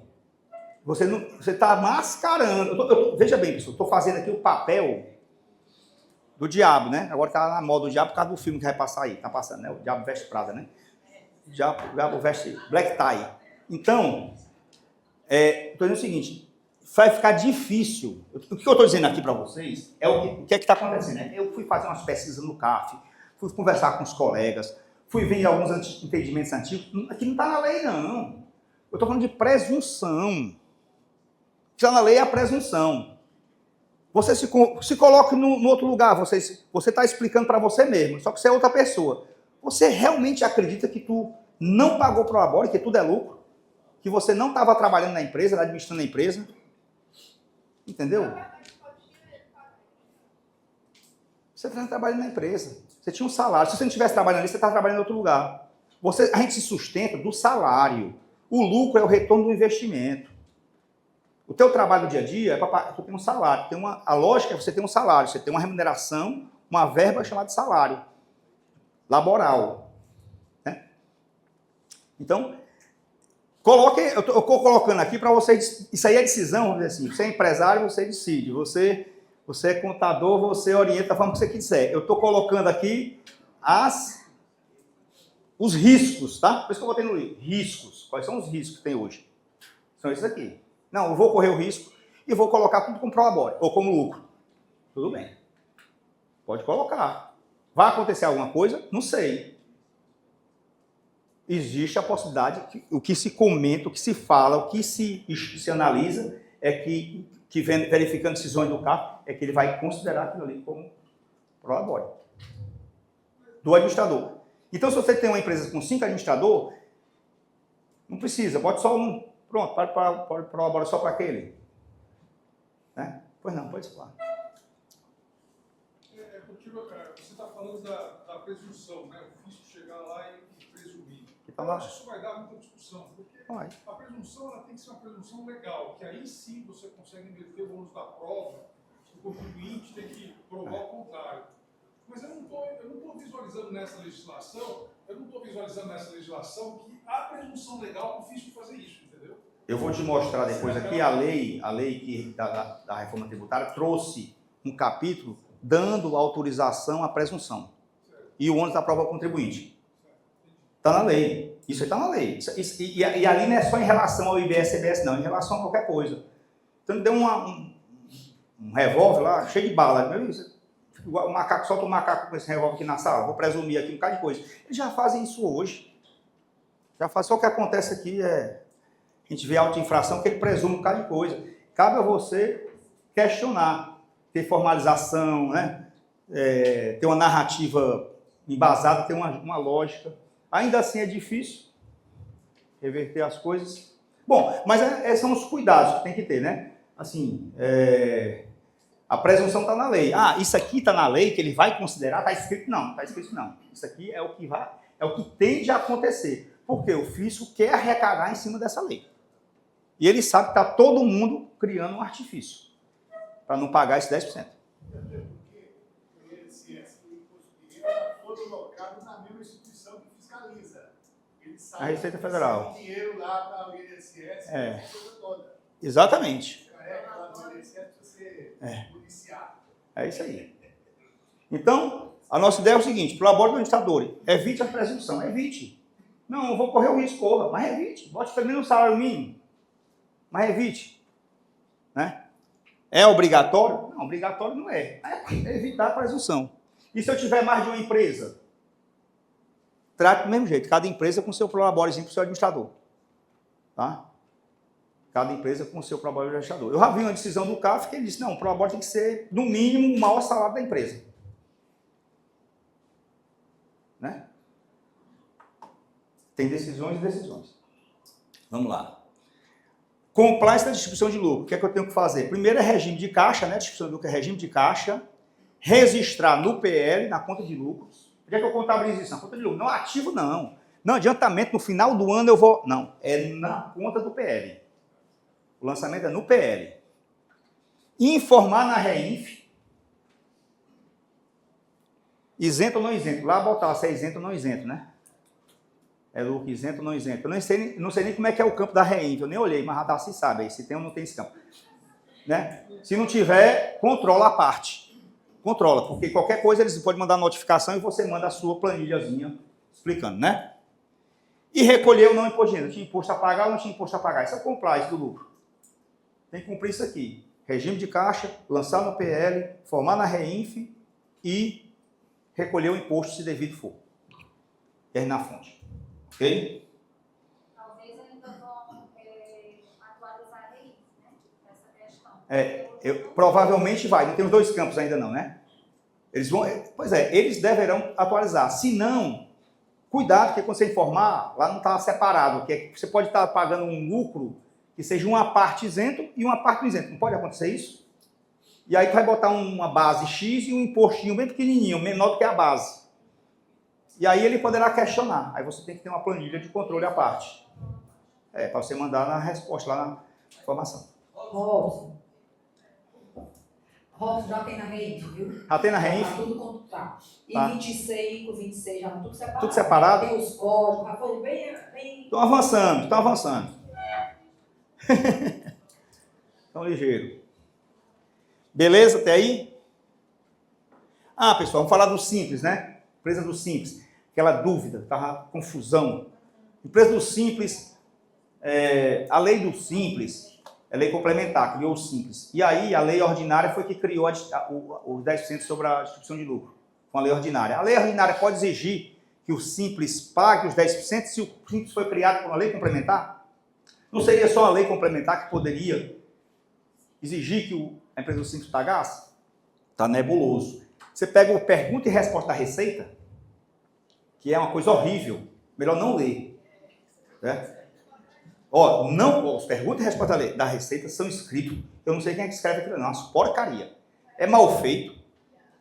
Você está mascarando. Veja bem, pessoal, estou fazendo aqui o papel do diabo, né? Agora tá na moda do diabo por causa do filme que vai passar aí. Tá passando, né? O Diabo Veste Prada, né? O diabo veste black tie. Então, estou dizendo o seguinte, vai ficar difícil. O que eu estou dizendo aqui para vocês é o que é que está acontecendo, né? Eu fui fazer umas pesquisas no CAF, fui conversar com os colegas, fui ver alguns entendimentos antigos. Aqui não está na lei, não. Eu estou falando de presunção. O que está na lei é a presunção. Você se coloque no outro lugar, você está explicando para você mesmo, só que você é outra pessoa. Você realmente acredita que tu não pagou prolabore, que tudo é lucro? Que você não estava trabalhando na empresa, administrando a empresa? Entendeu? Você está trabalhando na empresa. Você tinha um salário. Se você não estivesse trabalhando ali, você está trabalhando em outro lugar. A gente se sustenta do salário. O lucro é o retorno do investimento. O teu trabalho do dia a dia é para tu ter um salário. A lógica é você ter um salário, você tem uma remuneração, uma verba chamada de salário laboral. Né? Então, eu estou colocando aqui para vocês, isso aí é decisão, vamos dizer assim, você é empresário, você decide, você é contador, você orienta da forma que você quiser. Eu estou colocando aqui os riscos, tá? Por isso que eu botei no livro, riscos. Quais são os riscos que tem hoje? São esses aqui. Não, eu vou correr o risco e vou colocar tudo como prolabore, ou como lucro. Tudo bem. Pode colocar. Vai acontecer alguma coisa? Não sei. Existe a possibilidade, o que se comenta, o que se fala, o que se analisa, é que verificando decisões do CAF, é que ele vai considerar aquilo ali como prolabore. Do administrador. Então, se você tem uma empresa com 5 administradores, não precisa, bote só um. Pronto, pode prolabore só para aquele. Né? Pois não, pode falar. Porque você está falando da presunção, né? O fisco chegar lá e presumir. Tá lá. Eu acho que isso vai dar muita discussão, porque a presunção ela tem que ser uma presunção legal, que aí sim você consegue inverter o ônus da prova, o contribuinte tem que provar o contrário. Mas eu não estou visualizando nessa legislação, que há presunção legal para o fisco fazer isso, entendeu? Eu vou te mostrar depois aqui a lei da reforma tributária trouxe um capítulo dando autorização à presunção. E o ônus da prova ao contribuinte. Está na lei. Isso aí está na lei. E ali não é só em relação ao IBS e CBS, não. Em relação a qualquer coisa. Então, deu um revólver lá, cheio de bala. O macaco, solta o macaco com esse revólver aqui na sala. Vou presumir aqui um bocado de coisa. Eles já fazem isso hoje. Já faz. Só o que acontece aqui é... A gente vê auto-infração que ele presume um bocado de coisa. Cabe a você questionar. Ter formalização, né? Ter uma narrativa embasada, ter uma lógica. Ainda assim é difícil reverter as coisas. Bom, mas esses são os cuidados que tem que ter, né? Assim, a presunção está na lei. Ah, isso aqui está na lei, que ele vai considerar, está escrito? Não, está escrito não. Isso aqui é o que tende a acontecer. Porque o fisco quer arrecadar em cima dessa lei. E ele sabe que está todo mundo criando um artifício para não pagar esse 10%. Até porque o INSS e o Imposto de Renda foram colocados na mesma instituição que fiscaliza. Eles sabem A Receita Federal. que dinheiro lá para o INSS, É. coisa toda. Exatamente. Carrega lá no INSS para ser policiado. É isso aí. Então, a nossa ideia é o seguinte: colabore com o administrador, evite a presunção, evite. Não, eu vou correr o risco, corra, mas evite. Bote pelo menos no salário mínimo, mas evite. Né? É obrigatório? Não, obrigatório não é. É evitar a presunção. E se eu tiver mais de uma empresa? Trate do mesmo jeito, cada empresa com seu prolaborezinho para o seu administrador. Tá? Cada empresa com o seu prolabore administrador. Eu já vi uma decisão do CAF que ele disse, não, o prolabore tem que ser, no mínimo, o maior salário da empresa. Né? Tem decisões e decisões. Vamos lá. Compliance da distribuição de lucro. O que é que eu tenho que fazer? Primeiro é regime de caixa, né? Distribuição de lucro é regime de caixa. Registrar no PL, na conta de lucros. Onde é que eu contabilizo isso? Na conta de lucro. Não, ativo não. Não, adiantamento, no final do ano eu vou... Não, é na conta do PL. O lançamento é no PL. Informar na REINF. Isento ou não isento? Lá botar se é isento ou não isento, né? É lucro isento ou não isento. Eu não sei nem como é que é o campo da REINF. Eu nem olhei, mas a Darcy sabe aí se tem ou não tem esse campo. Né? Se não tiver, controla a parte. Controla, porque qualquer coisa eles podem mandar notificação e você manda a sua planilhazinha explicando, né? E recolher o não imposto de renda. Tinha imposto a pagar ou não tinha imposto a pagar? Isso é o compliance do lucro. Tem que cumprir isso aqui. Regime de caixa, lançar no PL, formar na REINF e recolher o imposto se devido for. E aí na fonte. Ok? Talvez ainda vão atualizar a REINF, né? Essa questão. Provavelmente vai. Não tem os dois campos ainda não, né? Eles vão... Pois é, eles deverão atualizar. Se não, cuidado, porque quando você informar, lá não está separado. Que você pode estar pagando um lucro que seja uma parte isento e uma parte não isento. Não pode acontecer isso? E aí tu vai botar uma base X e um impostinho bem pequenininho, menor do que a base. E aí ele poderá questionar. Aí você tem que ter uma planilha de controle à parte. Para você mandar na resposta, lá na informação. Robson, já tem na REINF, viu? Já tem na REINF? Tá tudo quanto tá. E Tá. 26 com 26 já tá tudo separado. Tudo separado? Tem os códigos, já foi bem... Estão avançando, estão avançando. Estão ligeiro. Beleza até aí? Ah, pessoal, vamos falar do Simples, né? Empresa do Simples. Aquela dúvida, confusão. Empresa do Simples, a lei do Simples, é lei complementar, criou o Simples. E aí a lei ordinária foi que criou os 10% sobre a distribuição de lucro. Com a lei ordinária. A lei ordinária pode exigir que o Simples pague os 10% se o Simples foi criado por uma lei complementar? Não seria só a lei complementar que poderia exigir que a empresa do Simples pagasse? Está nebuloso. Você pega o pergunta e resposta da Receita, que é uma coisa horrível, melhor não ler. Certo? Os perguntas e respostas da Receita são escritos, eu não sei quem é que escreve aquilo, não, uma porcaria. É mal feito,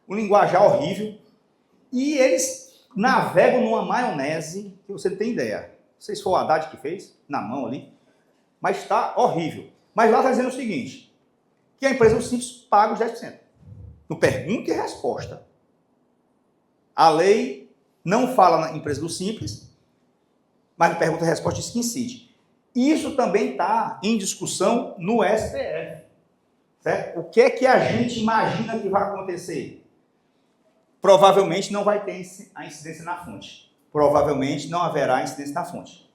um linguajar horrível, e eles navegam numa maionese que você não tem ideia. Não sei se foi o Haddad que fez, na mão ali, mas está horrível. Mas lá está dizendo o seguinte, que a empresa do Simples paga os 10%. No pergunta e resposta. A lei não fala na empresa do Simples, mas no pergunta e resposta diz que incide. Isso também está em discussão no STF. Certo? O que é que a gente imagina que vai acontecer? Provavelmente não vai ter a incidência na fonte. Provavelmente não haverá incidência na fonte.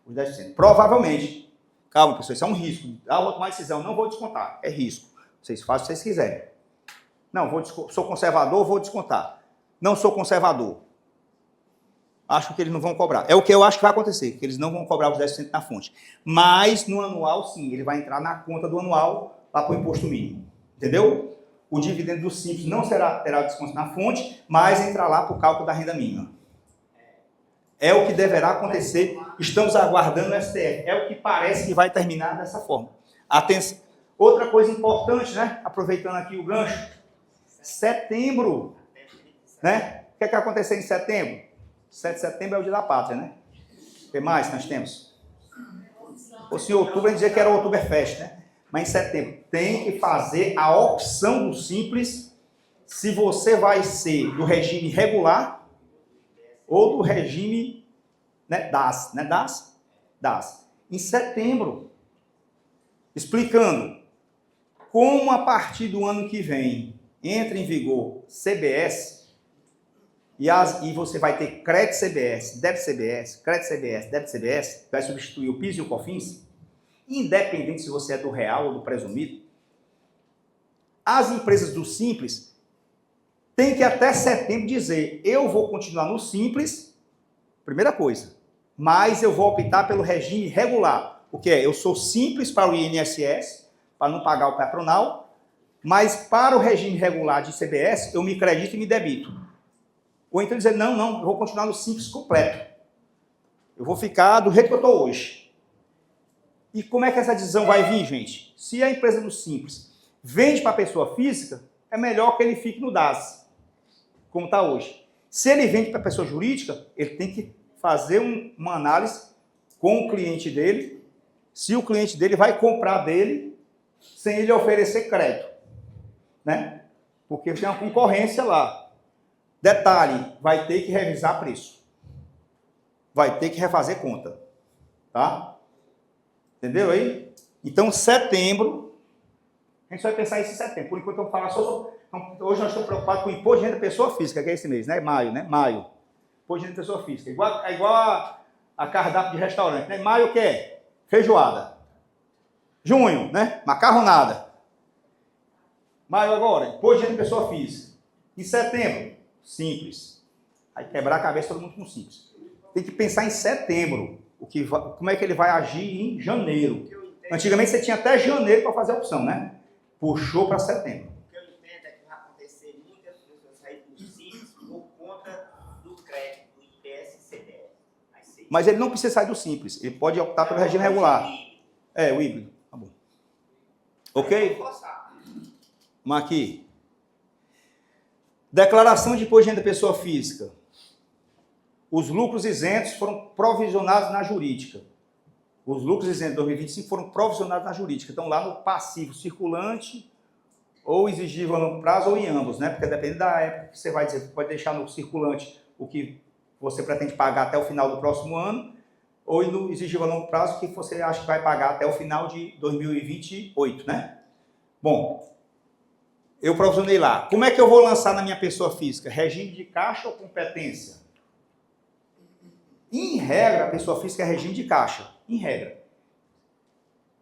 Os 10%. Provavelmente. Calma, pessoal, isso é um risco. Vou tomar decisão, não vou descontar. É risco. Vocês fazem o que vocês quiserem. Não, sou conservador, vou descontar. Não sou conservador. Acho que eles não vão cobrar. É o que eu acho que vai acontecer, que eles não vão cobrar os 10% na fonte. Mas no anual, sim, ele vai entrar na conta do anual, lá para o imposto mínimo. Entendeu? O dividendo do Simples não terá desconto na fonte, mas entrará lá para o cálculo da renda mínima. É o que deverá acontecer. Estamos aguardando o STF. É o que parece que vai terminar dessa forma. Atenção. Outra coisa importante, né? Aproveitando aqui o gancho. Setembro. Né? O que é que vai acontecer em setembro? 7 de setembro é o dia da pátria, né? O que mais nós temos? Ou se em outubro a gente dizia que era o Oktoberfest, né? Mas em setembro tem que fazer a opção do Simples se você vai ser do regime regular ou do regime, né, DAS, né, DAS. Em setembro, explicando como a partir do ano que vem entra em vigor CBS e você vai ter crédito CBS, débito CBS, crédito CBS, débito CBS, vai substituir o PIS e o COFINS, independente se você é do real ou do presumido. As empresas do Simples têm que até setembro dizer, eu vou continuar no Simples, primeira coisa, mas eu vou optar pelo regime regular. O que é? Eu sou simples para o INSS, para não pagar o patronal, mas para o regime regular de CBS, eu me credito e me debito. Ou então dizer, não, eu vou continuar no Simples completo. Eu vou ficar do jeito que eu estou hoje. E como é que essa decisão vai vir, gente? Se a empresa do Simples vende para a pessoa física, é melhor que ele fique no DAS, como está hoje. Se ele vende para a pessoa jurídica, ele tem que fazer uma análise com o cliente dele, se o cliente dele vai comprar dele sem ele oferecer crédito, né? Porque tem uma concorrência lá. Detalhe, vai ter que revisar preço. Vai ter que refazer conta, tá? Entendeu aí? Então, setembro, a gente vai pensar isso em setembro. Por enquanto, vamos falar só sobre... Hoje nós estamos preocupados com o imposto de renda da pessoa física, que é esse mês, né? Maio, né? Maio. Imposto de renda da pessoa física. É igual a cardápio de restaurante, né? Maio o que é? Feijoada. Junho, né? Macarronada. Maio agora, imposto de renda da pessoa física. Em setembro, Simples. Aí quebrar a cabeça todo mundo com Simples. Tem que pensar em setembro. Como é que ele vai agir em janeiro. Antigamente você tinha até janeiro para fazer a opção, né? Puxou para setembro. O que eu entendo é que vai acontecer muitas pessoas saírem do Simples por conta do crédito, do IPS e CDS. Mas ele não precisa sair do Simples. Ele pode optar pelo regime regular. É, o híbrido. Tá bom. Ok? Vamos aqui. Declaração de imposto de renda da pessoa física. Os lucros isentos foram provisionados na jurídica. Os lucros isentos de 2025 foram provisionados na jurídica. Estão lá no passivo circulante ou exigível a longo prazo ou em ambos, né? Porque depende da época que você vai dizer. Você pode deixar no circulante o que você pretende pagar até o final do próximo ano ou no exigível a longo prazo o que você acha que vai pagar até o final de 2028, né? Bom, eu provisionei lá. Como é que eu vou lançar na minha pessoa física? Regime de caixa ou competência? Em regra, a pessoa física é regime de caixa. Em regra.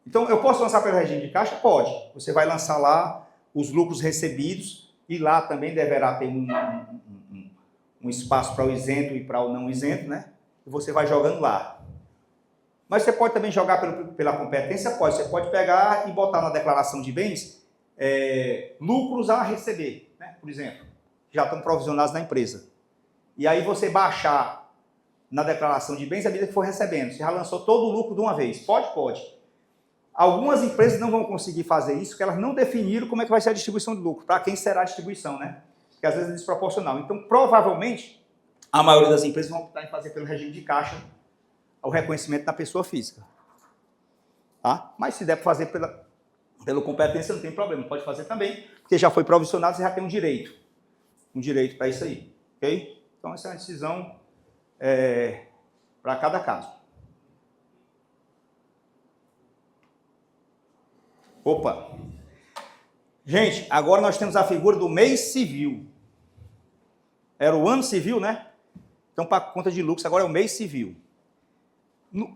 Então, eu posso lançar pelo regime de caixa? Pode. Você vai lançar lá os lucros recebidos e lá também deverá ter um espaço para o isento e para o não isento, né? E você vai jogando lá. Mas você pode também jogar pela competência? Pode. Você pode pegar e botar na declaração de bens lucros a receber, né? Por exemplo, já estão provisionados na empresa. E aí você baixar na declaração de bens à medida que for recebendo. Você já lançou todo o lucro de uma vez. Pode? Pode. Algumas empresas não vão conseguir fazer isso, porque elas não definiram como é que vai ser a distribuição de lucro, para quem será a distribuição, né? Porque às vezes é desproporcional. Então, provavelmente, a maioria das empresas vão optar em fazer pelo regime de caixa o reconhecimento da pessoa física. Tá? Mas se der para fazer pela competência, não tem problema. Pode fazer também, porque já foi provisionado, você já tem um direito. Um direito para isso aí. Ok? Então, essa é uma decisão para cada caso. Opa! Gente, agora nós temos a figura do mês civil. Era o ano civil, né? Então, para conta de lucros, agora é o mês civil.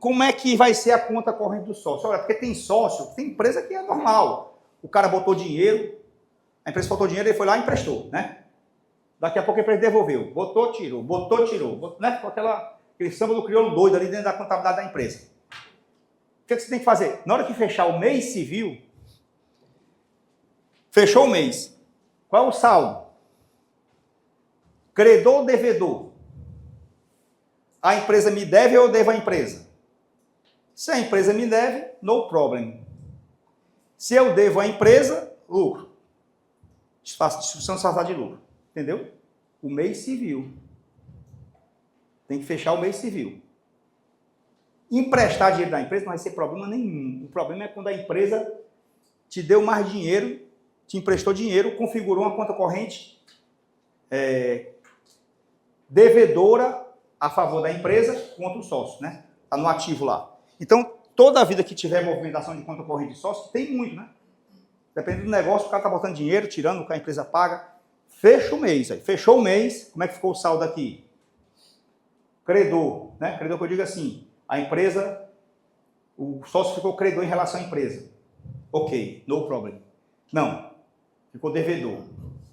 Como é que vai ser a conta corrente do sócio? Olha, porque tem sócio, tem empresa que é normal. O cara botou dinheiro, a empresa botou dinheiro, ele foi lá e emprestou, né? Daqui a pouco a empresa devolveu. Botou, tirou. Né? Com aquele samba do crioulo doido ali dentro da contabilidade da empresa. O que você tem que fazer? Na hora que fechar o mês civil, fechou o mês. Qual é o saldo? Credor ou devedor? A empresa me deve ou eu devo à empresa? Se a empresa me deve, no problem. Se eu devo à empresa, lucro. Distribuição disfarçada de lucro. Entendeu? O mês civil. Tem que fechar o mês civil. Emprestar dinheiro da empresa não vai ser problema nenhum. O problema é quando a empresa te deu mais dinheiro, te emprestou dinheiro, configurou uma conta corrente devedora a favor da empresa contra o sócio, né? Está no ativo lá. Então, toda a vida que tiver movimentação de conta corrente de sócio, tem muito, né? Dependendo do negócio, o cara está botando dinheiro, tirando o que a empresa paga. Fecha o mês. Aí. Fechou o mês, como é que ficou o saldo aqui? Credor, né? Credor que eu digo assim, a empresa, o sócio ficou credor em relação à empresa. Ok, no problem. Não, ficou devedor.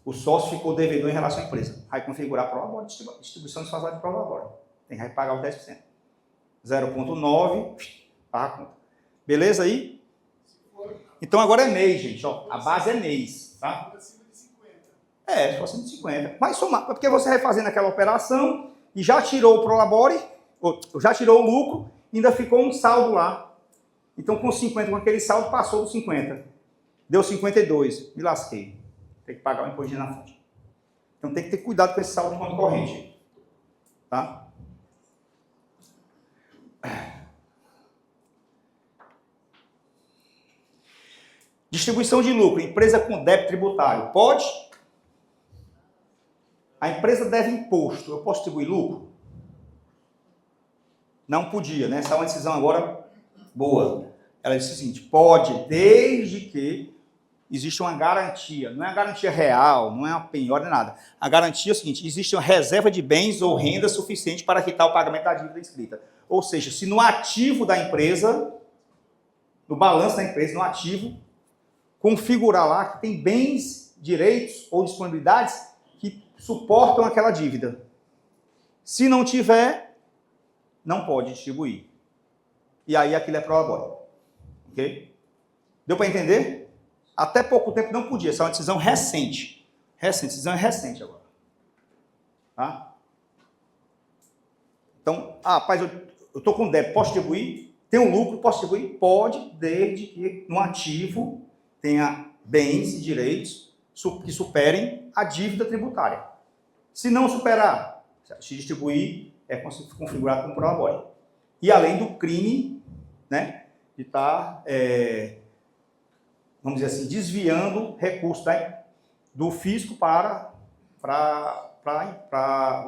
O sócio ficou devedor em relação à empresa. Vai configurar a prova, distribuição desfasada de prova agora. Tem que pagar os 10%. 0,9, paga a conta. Beleza aí? Então agora é mês, gente. Ó, a base é mês, tá? Se for acima de 50. Mas somar, porque você vai fazendo aquela operação e já tirou o prolabore, ou já tirou o lucro, ainda ficou um saldo lá. Então com 50, com aquele saldo, passou dos 50. Deu 52. Me lasquei. Tem que pagar o imposto na fonte. Então tem que ter cuidado com esse saldo de conta corrente. Tá? Distribuição de lucro. Empresa com débito tributário. Pode? A empresa deve imposto. Eu posso distribuir lucro? Não podia, né? Essa é uma decisão agora boa. Ela disse o seguinte, pode, desde que existe uma garantia. Não é uma garantia real, não é uma penhora, nem nada. A garantia é o seguinte, existe uma reserva de bens ou renda suficiente para quitar o pagamento da dívida inscrita. Ou seja, se no ativo da empresa, no balanço da empresa, no ativo, configurar lá que tem bens, direitos ou disponibilidades que suportam aquela dívida. Se não tiver, não pode distribuir. E aí aquilo é prolabore. Ok? Deu para entender? Até pouco tempo não podia. Essa é uma decisão recente. Decisão é recente agora. Tá? Então, rapaz, eu estou com débito, posso distribuir? Tem um lucro, posso distribuir? Pode, desde que no ativo tenha bens e direitos que superem a dívida tributária. Se não superar, se distribuir, é configurado como prolabore. E além do crime, né, de estar, vamos dizer assim, desviando recursos do fisco para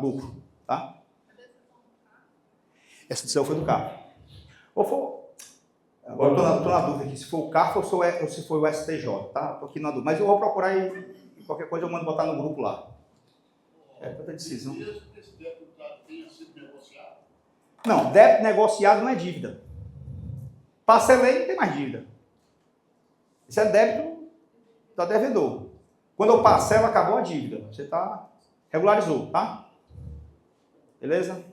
lucro. Tá? Essa decisão foi do carro. Agora eu estou na dúvida aqui se foi o CARF ou se foi o STJ, tá? Estou aqui na dúvida. Mas eu vou procurar e qualquer coisa eu mando botar no grupo lá. É toda decisão. Esse débito tenha sido negociado? Não, débito negociado não é dívida. Parcelei, não tem mais dívida. Isso é débito da devedor. Quando eu parcelo, acabou a dívida. Você regularizou, tá? Beleza?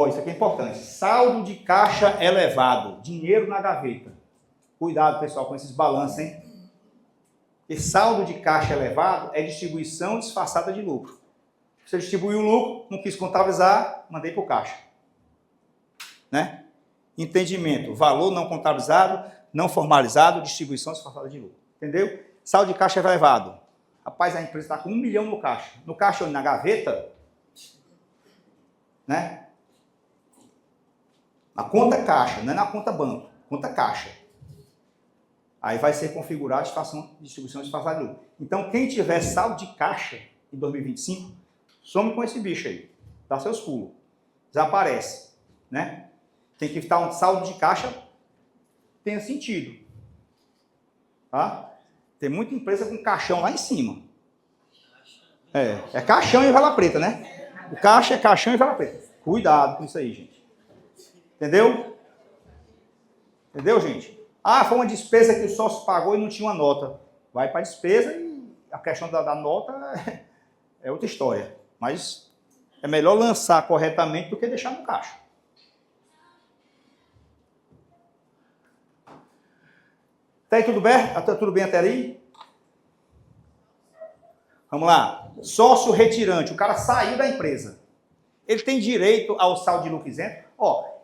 Isso aqui é importante. Saldo de caixa elevado. Dinheiro na gaveta. Cuidado, pessoal, com esses balanços, hein? Porque saldo de caixa elevado é distribuição disfarçada de lucro. Você distribuiu o lucro, não quis contabilizar, mandei para o caixa. Né? Entendimento. Valor não contabilizado, não formalizado, distribuição disfarçada de lucro. Entendeu? Saldo de caixa elevado. Rapaz, a empresa está com 1 milhão no caixa. No caixa ou na gaveta, né? Na conta caixa, não é na conta banco, conta caixa. Aí vai ser configurada a distribuição disfarçada de lucro. Então, quem tiver saldo de caixa em 2025, some com esse bicho aí. Dá seus pulos. Desaparece. Né? Tem que estar um saldo de caixa tenha sentido. Tá? Tem muita empresa com caixão lá em cima. É caixão e vela preta, né? O caixa é caixão e vela preta. Cuidado com isso aí, gente. Entendeu? Entendeu, gente? Foi uma despesa que o sócio pagou e não tinha uma nota. Vai para a despesa e a questão da nota é outra história. Mas é melhor lançar corretamente do que deixar no caixa. Tá aí tudo bem? Tá tudo bem até aí? Vamos lá. Sócio retirante. O cara saiu da empresa. Ele tem direito ao saldo de lucro isento?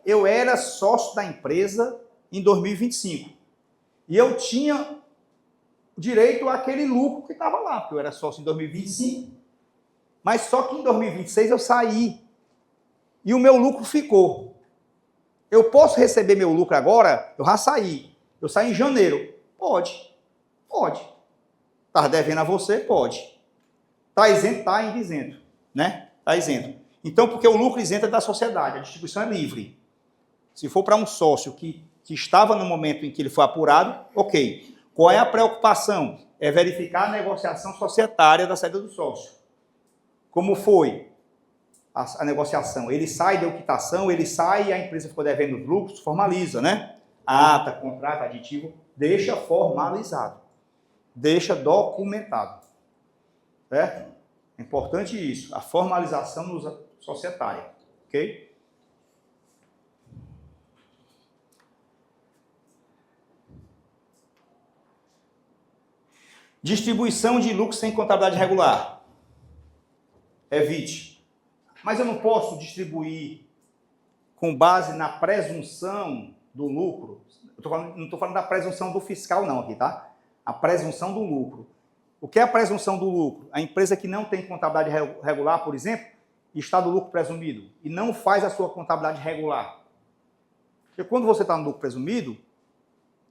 Eu era sócio da empresa em 2025. E eu tinha direito àquele lucro que estava lá, porque eu era sócio em 2025. Mas só que em 2026 eu saí. E o meu lucro ficou. Eu posso receber meu lucro agora? Eu já saí. Eu saí em janeiro. Pode. Está devendo a você? Pode. Está isento? Está ainda isento. Né? Está isento. Então, porque o lucro isento é da sociedade, a distribuição é livre. Se for para um sócio que estava no momento em que ele foi apurado, ok. Qual é a preocupação? É verificar a negociação societária da saída do sócio. Como foi a negociação? Ele sai da quitação, ele sai e a empresa ficou devendo os lucros, formaliza, né? A ata, contrato, aditivo, deixa formalizado. Deixa documentado. Certo? É importante isso, a formalização societária. Ok? Distribuição de lucro sem contabilidade regular. Evite. Mas eu não posso distribuir com base na presunção do lucro. Não estou falando da presunção do fiscal não aqui, tá? A presunção do lucro. O que é a presunção do lucro? A empresa que não tem contabilidade regular, por exemplo, está do lucro presumido e não faz a sua contabilidade regular. Porque quando você está no lucro presumido,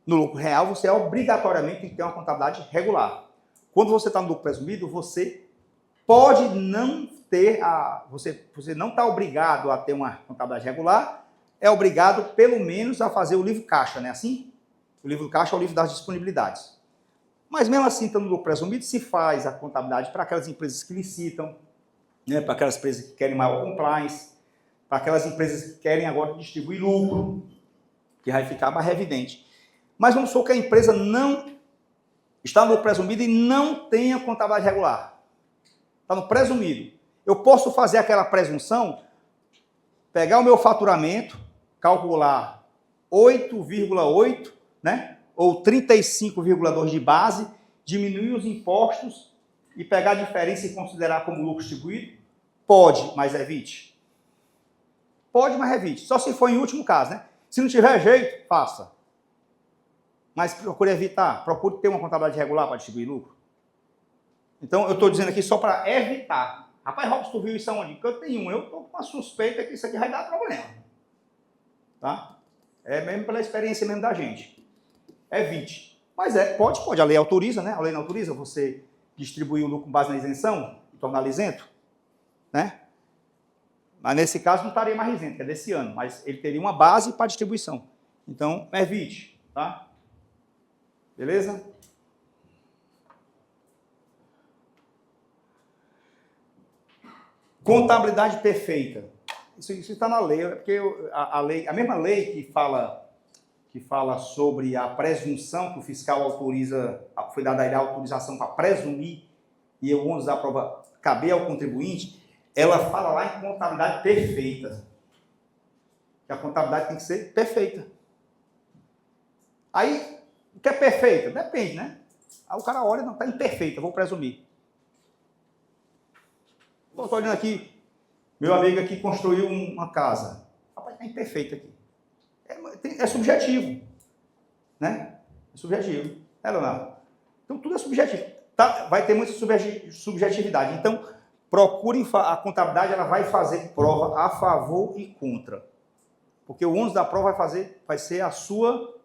no lucro real, você obrigatoriamente tem que ter uma contabilidade regular. Quando você está no lucro presumido, você pode não ter você não está obrigado a ter uma contabilidade regular, é obrigado pelo menos a fazer o livro caixa, não é assim? O livro caixa é o livro das disponibilidades. Mas mesmo assim, estando no lucro presumido, se faz a contabilidade para aquelas empresas que licitam, né, para aquelas empresas que querem maior compliance, para aquelas empresas que querem agora distribuir lucro, que vai ficar mais evidente. Mas vamos supor que a empresa não está no lucro presumido e não tenha contabilidade regular. Está no presumido. Eu posso fazer aquela presunção, pegar o meu faturamento, calcular 8,8, né? Ou 35,2 de base, diminuir os impostos e pegar a diferença e considerar como lucro distribuído? Pode, mas evite. Pode, mas evite. Só se for em último caso, né? Se não tiver jeito, faça. Mas procure evitar. Procure ter uma contabilidade regular para distribuir lucro. Então, eu estou dizendo aqui só para evitar. Rapaz, Robson, tu viu isso aonde? Porque eu tenho um. Eu estou com uma suspeita que isso aqui vai dar problema. Tá? É mesmo pela experiência mesmo da gente. Evite. Mas pode. A lei autoriza, né? A lei não autoriza você distribuir o lucro com base na isenção e torná-lo isento, né? Mas nesse caso não estaria mais isento, que é desse ano, mas ele teria uma base para distribuição. Então, evite, tá? Beleza? Contabilidade perfeita. Isso está na lei, porque a mesma lei que fala sobre a presunção que o fiscal autoriza, foi dada a ele a autorização para presumir e o ônus da prova caber ao contribuinte, ela fala lá em contabilidade perfeita. Que a contabilidade tem que ser perfeita. Aí, o que é perfeita? Depende, né? Aí o cara olha, não, está imperfeita, vou presumir. Estou olhando aqui, meu amigo aqui construiu uma casa. Rapaz, está imperfeita aqui. É subjetivo, né? É subjetivo, né, Leonardo? Então, tudo é subjetivo. Tá? Vai ter muita subjetividade. Então, procurem, a contabilidade ela vai fazer prova a favor e contra. Porque o ônus da prova vai ser a sua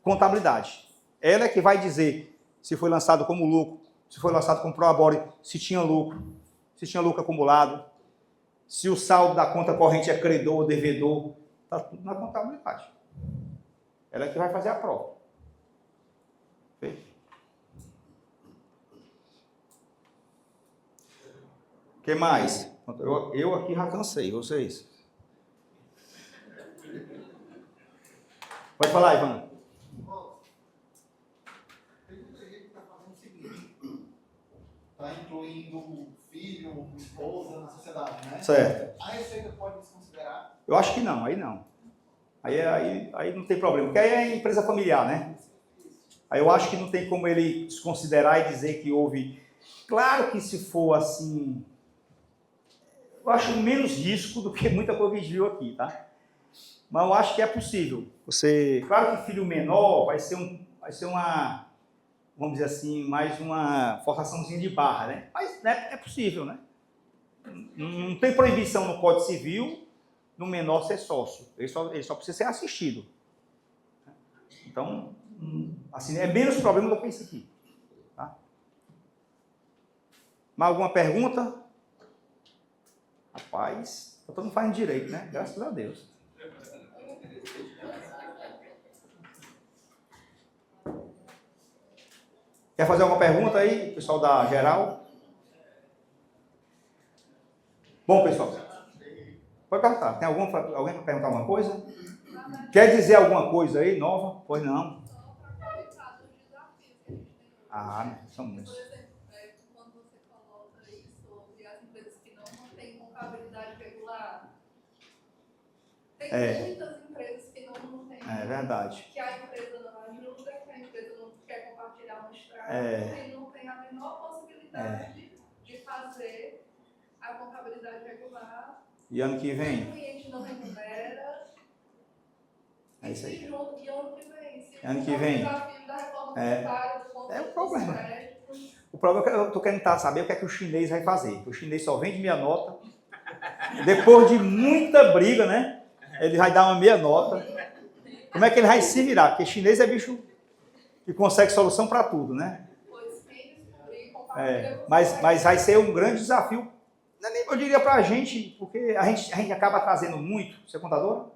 contabilidade. Ela é que vai dizer se foi lançado como lucro, se foi lançado como prolabore, se tinha lucro acumulado, se o saldo da conta corrente é credor ou devedor. Está tudo na contabilidade. Ela é que vai fazer a prova. Ok? O que mais? Eu aqui já cansei, vocês. Pode falar, Ivan. Tem muita gente que está fazendo o seguinte: está incluindo filho, esposa na sociedade, né? Certo. A Receita pode desconsiderar? Eu acho que não, aí não. Aí não tem problema, porque aí é empresa familiar, né? Aí eu acho que não tem como ele desconsiderar e dizer que houve... Claro que se for assim... Eu acho menos risco do que muita coisa que a gente viu aqui, tá? Mas eu acho que é possível. Claro que filho menor vai ser uma... Vamos dizer assim, mais uma forçaçãozinha de barra, né? Mas né, é possível, né? Não tem proibição no Código Civil no menor ser sócio. Ele só precisa ser assistido. Então, assim, é menos problema do que isso aqui. Tá? Mais alguma pergunta? Rapaz, todo mundo fazendo direito, né? Graças a Deus. Quer fazer alguma pergunta aí, pessoal da geral? Bom, pessoal, pode perguntar. Tem alguém para perguntar alguma coisa? Quer dizer alguma coisa aí, nova? Pois não. Só para qualificar os desafios que a gente tem hoje. Ah, são muitos. Por exemplo, quando você coloca aí sobre as empresas que não mantêm contabilidade regular, tem muitas empresas que não mantêm. É verdade. Que a empresa não ajuda, que a empresa não quer compartilhar um extrato, e não tem a menor possibilidade de fazer a contabilidade regular. E ano que vem? O cliente não remunera. É isso aí. E ano que vem? Ano que vem. O desafio da reforma tributária, do ponto É o de problema. crédito. O problema é que eu estou querendo saber o que é que o chinês vai fazer. O chinês só vende meia nota. Depois de muita briga, né? Ele vai dar uma meia nota. Como é que ele vai se virar? Porque chinês é bicho que consegue solução para tudo, né? Mas vai ser um grande desafio. Eu diria para a gente, porque a gente acaba trazendo muito. Você é contador?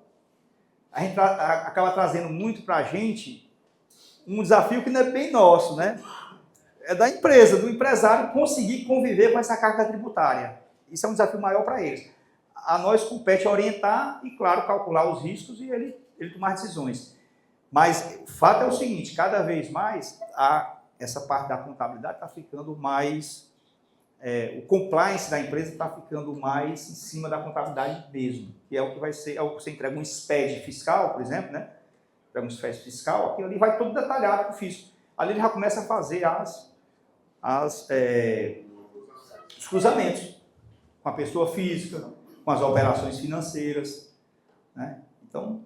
A gente acaba trazendo muito para a gente um desafio que não é bem nosso, né? É da empresa, do empresário conseguir conviver com essa carga tributária. Isso é um desafio maior para eles. A nós compete orientar e, claro, calcular os riscos e ele tomar decisões. Mas o fato é o seguinte, cada vez mais essa parte da contabilidade está ficando mais... o compliance da empresa está ficando mais em cima da contabilidade mesmo, que é o que vai ser, é o que você entrega um SPED fiscal, por exemplo, né? Entrega um SPED fiscal, aquilo ali vai todo detalhado para o fisco. Ali ele já começa a fazer os cruzamentos com a pessoa física, com as operações financeiras, né? Então,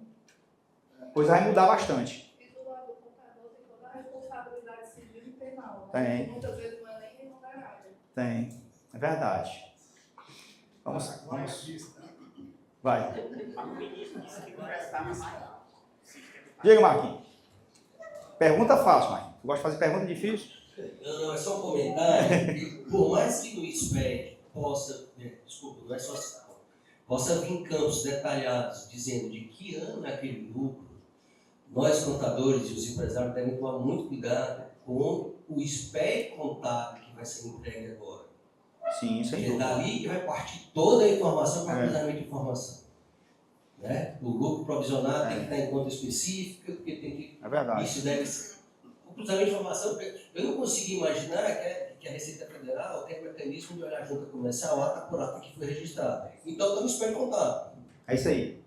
a coisa vai mudar bastante. E do lado do contador tem toda a responsabilidade civil e penal. Tem. Muitas vezes não é nem remunerável. Tem, é verdade. Vamos. Vai. O ministro disse que não prestava mais. Diga, Marquinhos. Pergunta fácil, Marquinhos. Tu gosta de fazer pergunta difícil? Não, é só um comentário. Por mais que no SPED possa, não é social, possa vir campos detalhados dizendo de que ano é aquele lucro, nós contadores e os empresários devem tomar muito cuidado com o SPED contábil que vai ser entregue agora. Sim, sem Porque é dúvida. dali que vai partir toda a informação para o cruzamento de informação. Né? O lucro provisionado tem que estar em conta específica, porque tem que... É verdade. Isso deve ser... O cruzamento de informação, eu não consigo imaginar que a Receita Federal tem um mecanismo de olhar a junta comercial ata por ata que foi registrada. Então, estamos esperando contar. É isso aí.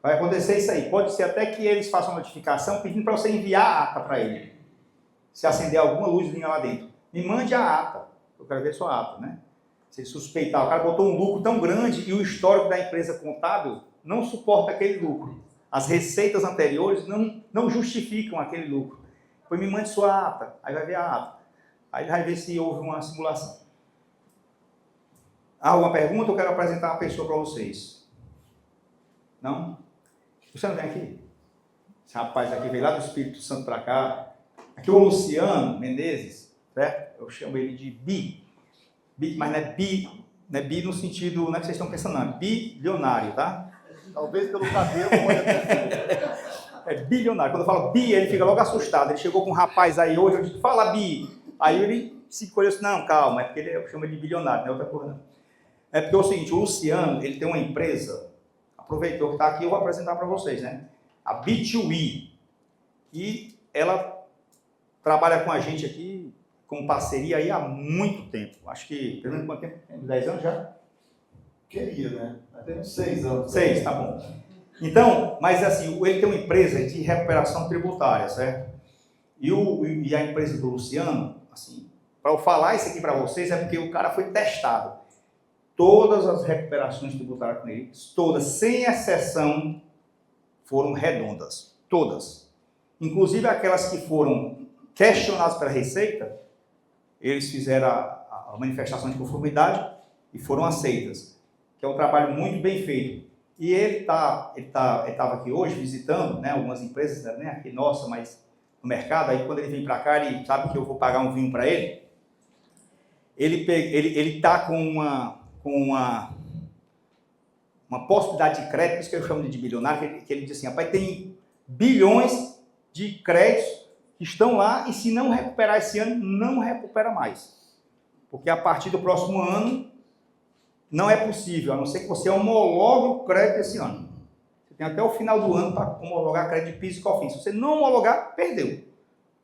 Vai acontecer isso aí. Pode ser até que eles façam uma notificação pedindo para você enviar a ata para ele. Se acender alguma luzinha lá dentro. Me mande a ata. Eu quero ver sua ata, né? Se ele suspeitar, o cara botou um lucro tão grande e o histórico da empresa contábil não suporta aquele lucro. As receitas anteriores não justificam aquele lucro. Depois me mande sua ata. Aí vai ver a ata. Aí vai ver se houve uma simulação. Há alguma pergunta? Eu quero apresentar uma pessoa para vocês. Não? Você não vem aqui? Esse rapaz aqui veio lá do Espírito Santo para cá. Aqui o Luciano Menezes, certo? Eu chamo ele de Bi. Mas não é bi no sentido, não é que vocês estão pensando, não. É bilionário, tá? Talvez pelo cabelo pode até É bilionário. Quando eu falo bi, ele fica logo assustado. Ele chegou com um rapaz aí hoje, eu disse, fala bi. Aí ele se colheu assim, não, calma, é porque eu chamo ele de bilionário, não é outra coisa não. É porque é o seguinte, o Luciano, ele tem uma empresa, aproveitou que está aqui, eu vou apresentar para vocês, né? A B2E. E ela trabalha com a gente aqui, com parceria aí há muito tempo. Acho que, pelo menos quanto tempo? 10 anos já? queria, né? Até uns 6 anos. 6, tá bom. Então, mas assim, ele tem uma empresa de recuperação tributária, certo? E a empresa do Luciano, assim, para eu falar isso aqui para vocês, é porque o cara foi testado. Todas as recuperações tributárias com ele, todas, sem exceção, foram redondas. Todas. Inclusive aquelas que foram questionadas pela Receita, eles fizeram a manifestação de conformidade e foram aceitas. Que é um trabalho muito bem feito. E ele estava aqui hoje visitando, né, algumas empresas, né, aqui nossa, mas no mercado. Aí quando ele vem para cá, ele sabe que eu vou pagar um vinho para ele. Ele está com uma possibilidade de crédito, isso que eu chamo de bilionário, que ele diz assim, rapaz, tem bilhões de créditos que estão lá e se não recuperar esse ano, não recupera mais. Porque a partir do próximo ano não é possível, a não ser que você homologue o crédito esse ano. Você tem até o final do ano para homologar crédito de PIS e COFINS. Se você não homologar, perdeu.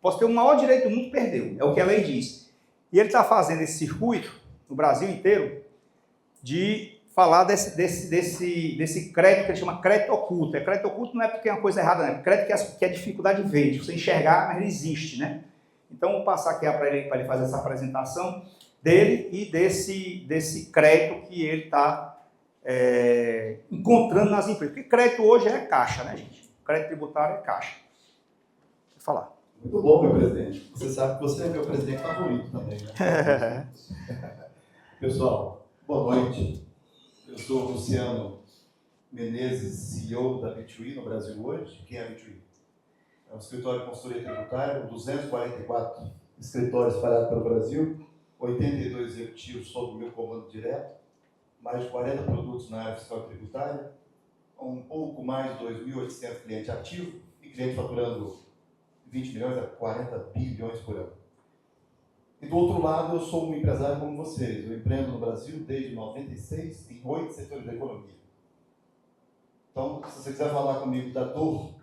Posso ter o maior direito do mundo, perdeu. É o que a lei diz. E ele está fazendo esse circuito no Brasil inteiro de falar desse crédito que ele chama crédito oculto. Crédito oculto não é porque é uma coisa errada, né? Crédito que é dificuldade de ver, de você enxergar, mas ele existe, né? Então, vou passar aqui para ele fazer essa apresentação dele e desse crédito que ele está encontrando nas empresas. Porque crédito hoje é caixa, né, gente? Crédito tributário é caixa. Vou falar. Muito bom, meu presidente. Você sabe que você é meu presidente favorito também, né? Pessoal, boa noite. Eu sou Luciano Menezes, CEO da B2E no Brasil hoje. Quem é a B2E? É um escritório de consultoria tributária, 244 escritórios espalhados pelo Brasil, 82 executivos sob o meu comando direto, mais de 40 produtos na área fiscal e tributária, um pouco mais de 2.800 clientes ativos e clientes faturando 20 milhões a 40 bilhões por ano. E do outro lado, eu sou um empresário como vocês. Eu empreendo no Brasil desde 96 em 8 setores da economia. Então, se você quiser falar comigo da dor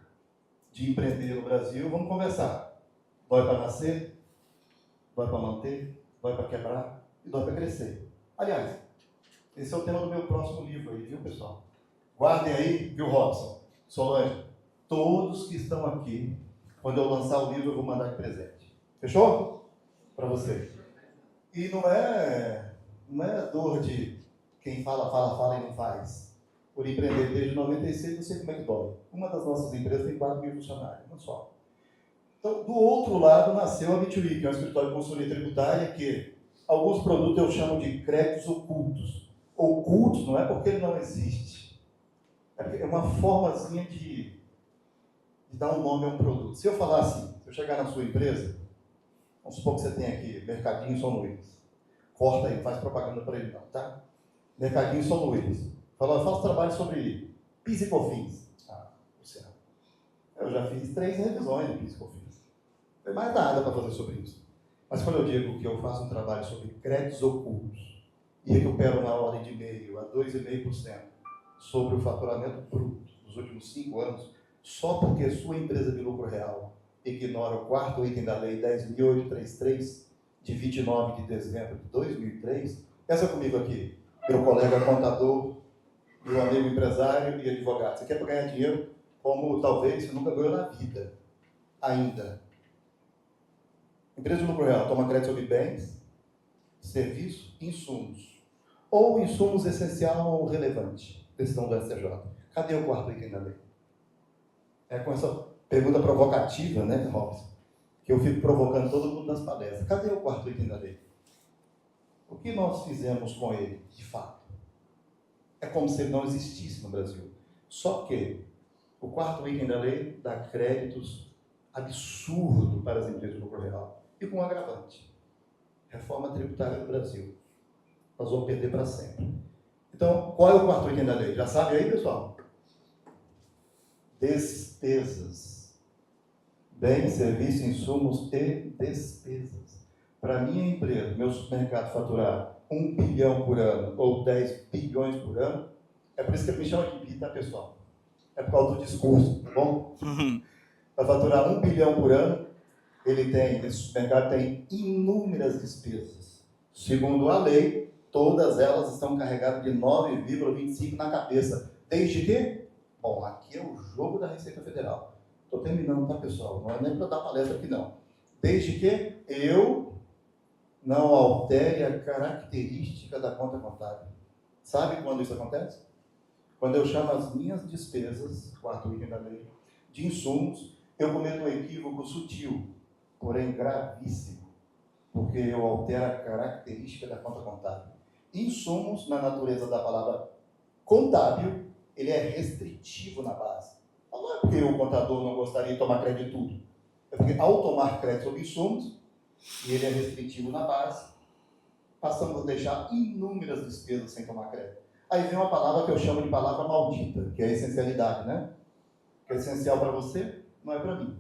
de empreender no Brasil, vamos conversar. Dói para nascer, dói para manter, dói para quebrar e dói para crescer. Aliás, esse é o tema do meu próximo livro aí, viu, pessoal? Guardem aí, viu, Robson, Solange, todos que estão aqui, quando eu lançar o livro, eu vou mandar de presente. Fechou? Para você. E não é dor de quem fala e não faz. Por empreender desde 96, eu sei como é que dói. Uma das nossas empresas tem 4.000 funcionários, não só. Então, do outro lado, nasceu a B2E, que é um escritório de consultoria tributária que alguns produtos eu chamo de créditos ocultos. Ocultos não é porque ele não existe. É uma formazinha de dar um nome a um produto. Se eu falar assim, se eu chegar na sua empresa, vamos supor que você tem aqui Mercadinho São Luís. Corta aí, não faz propaganda para ele não, tá? Mercadinho São Luís. Fala, eu faço trabalho sobre PIS e COFINS. Ah, Luciano. Eu já fiz 3 revisões de PIS e COFINS. Não tem mais nada para fazer sobre isso. Mas quando eu digo que eu faço um trabalho sobre créditos ocultos e recupero na ordem de 0,5% a 2,5% sobre o faturamento bruto dos últimos 5 anos, só porque sua empresa de lucro real ignora o 4º item da Lei 10.833, de 29 de dezembro de 2003, pensa comigo aqui, meu colega contador, meu amigo empresário e advogado. Você quer ganhar dinheiro como talvez você nunca ganhou na vida, ainda. Empresa de lucro real toma crédito sobre bens, serviços e insumos. Ou insumos essencial ou relevante, decisão do STJ. Cadê o 4º item da lei? É com essa pergunta provocativa, né, Robson? Que eu fico provocando todo mundo nas palestras. Cadê o 4º item da lei? O que nós fizemos com ele, de fato? É como se ele não existisse no Brasil. Só que o 4º item da lei dá créditos absurdo para as empresas de lucro real. E com um agravante. Reforma tributária do Brasil. Nós vamos perder para sempre. Então, qual é o 4º item da lei? Já sabe aí, pessoal? Despesas. Bens, serviços, insumos e despesas. Para minha empresa, meu supermercado faturar 1 bilhão por ano ou 10 bilhões por ano, é por isso que me chama de bi, tá, pessoal? É por causa do discurso, tá bom? Para faturar 1 bilhão por ano, esse supermercado tem inúmeras despesas. Segundo a lei, todas elas estão carregadas de 9,25 na cabeça. Desde que? Bom, aqui é o jogo da Receita Federal. Estou terminando, tá, pessoal? Não é nem para dar palestra aqui, não. Desde que eu não altere a característica da conta contábil. Sabe quando isso acontece? Quando eu chamo as minhas despesas, 4º item da lei, de insumos, eu cometo um equívoco sutil, porém gravíssimo, porque eu altero a característica da conta contábil. Insumos, na natureza da palavra contábil, ele é restritivo na base. Então, não é porque o contador não gostaria de tomar crédito de tudo. É porque, ao tomar crédito sobre insumos, e ele é restritivo na base, passamos a deixar inúmeras despesas sem tomar crédito. Aí vem uma palavra que eu chamo de palavra maldita, que é a essencialidade, né? Que é essencial para você, não é para mim.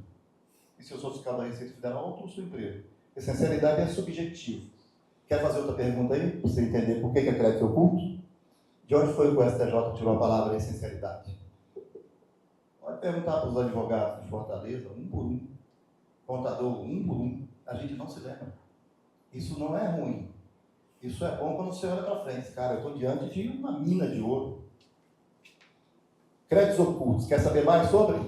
E se eu sou fiscal da Receita Federal, eu estou sua empresa. Essencialidade é subjetivo. Quer fazer outra pergunta aí, para você entender por que é crédito oculto? De onde foi que o STJ tirou a palavra essencialidade? Pode perguntar para os advogados de Fortaleza, um por um, contador, um por um, a gente não se lembra. Isso não é ruim. Isso é bom quando você olha para frente. Cara, eu estou diante de uma mina de ouro. Créditos ocultos, quer saber mais sobre?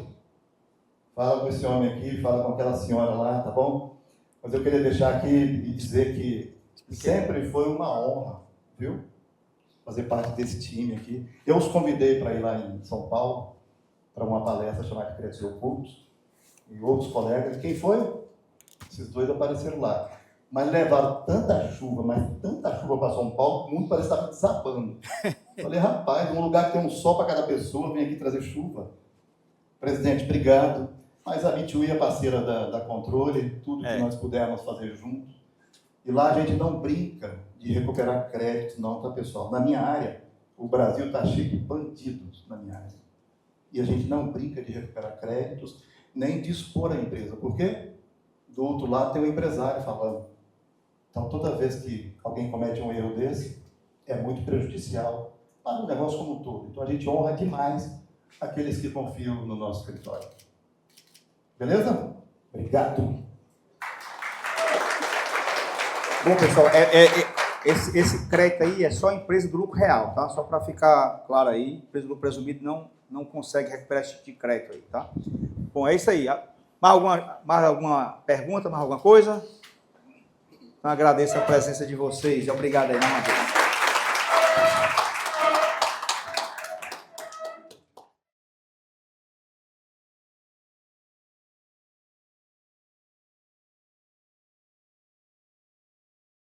Fala com esse homem aqui, fala com aquela senhora lá, tá bom? Mas eu queria deixar aqui e dizer que sempre foi uma honra, viu? Fazer parte desse time aqui. Eu os convidei para ir lá em São Paulo, para uma palestra chamada Créditos Ocultos, e outros colegas. Quem foi? Esses dois apareceram lá. Mas levaram tanta chuva, mas tanta chuva para São Paulo, que o mundo parece estar desabando. Falei, rapaz, um lugar que tem um sol para cada pessoa, vem aqui trazer chuva. Presidente, obrigado. Mas a Mituí é parceira da Controle, tudo que nós pudermos fazer juntos. E lá a gente não brinca de recuperar crédito, não, tá, pessoal? Na minha área, o Brasil está cheio de bandidos na minha área. E a gente não brinca de recuperar créditos, nem de expor a empresa. Por quê? Do outro lado tem um empresário falando. Então, toda vez que alguém comete um erro desse, é muito prejudicial para o negócio como um todo. Então, a gente honra demais aqueles que confiam no nosso escritório. Beleza? Obrigado. Bom, pessoal, esse crédito aí é só empresa do lucro real, tá? Só para ficar claro aí, empresa do lucro presumido não consegue recuperar esse tipo de crédito aí, tá? Bom, é isso aí. Mais alguma pergunta, mais alguma coisa? Então, agradeço a presença de vocês. Obrigado aí, mais uma vez.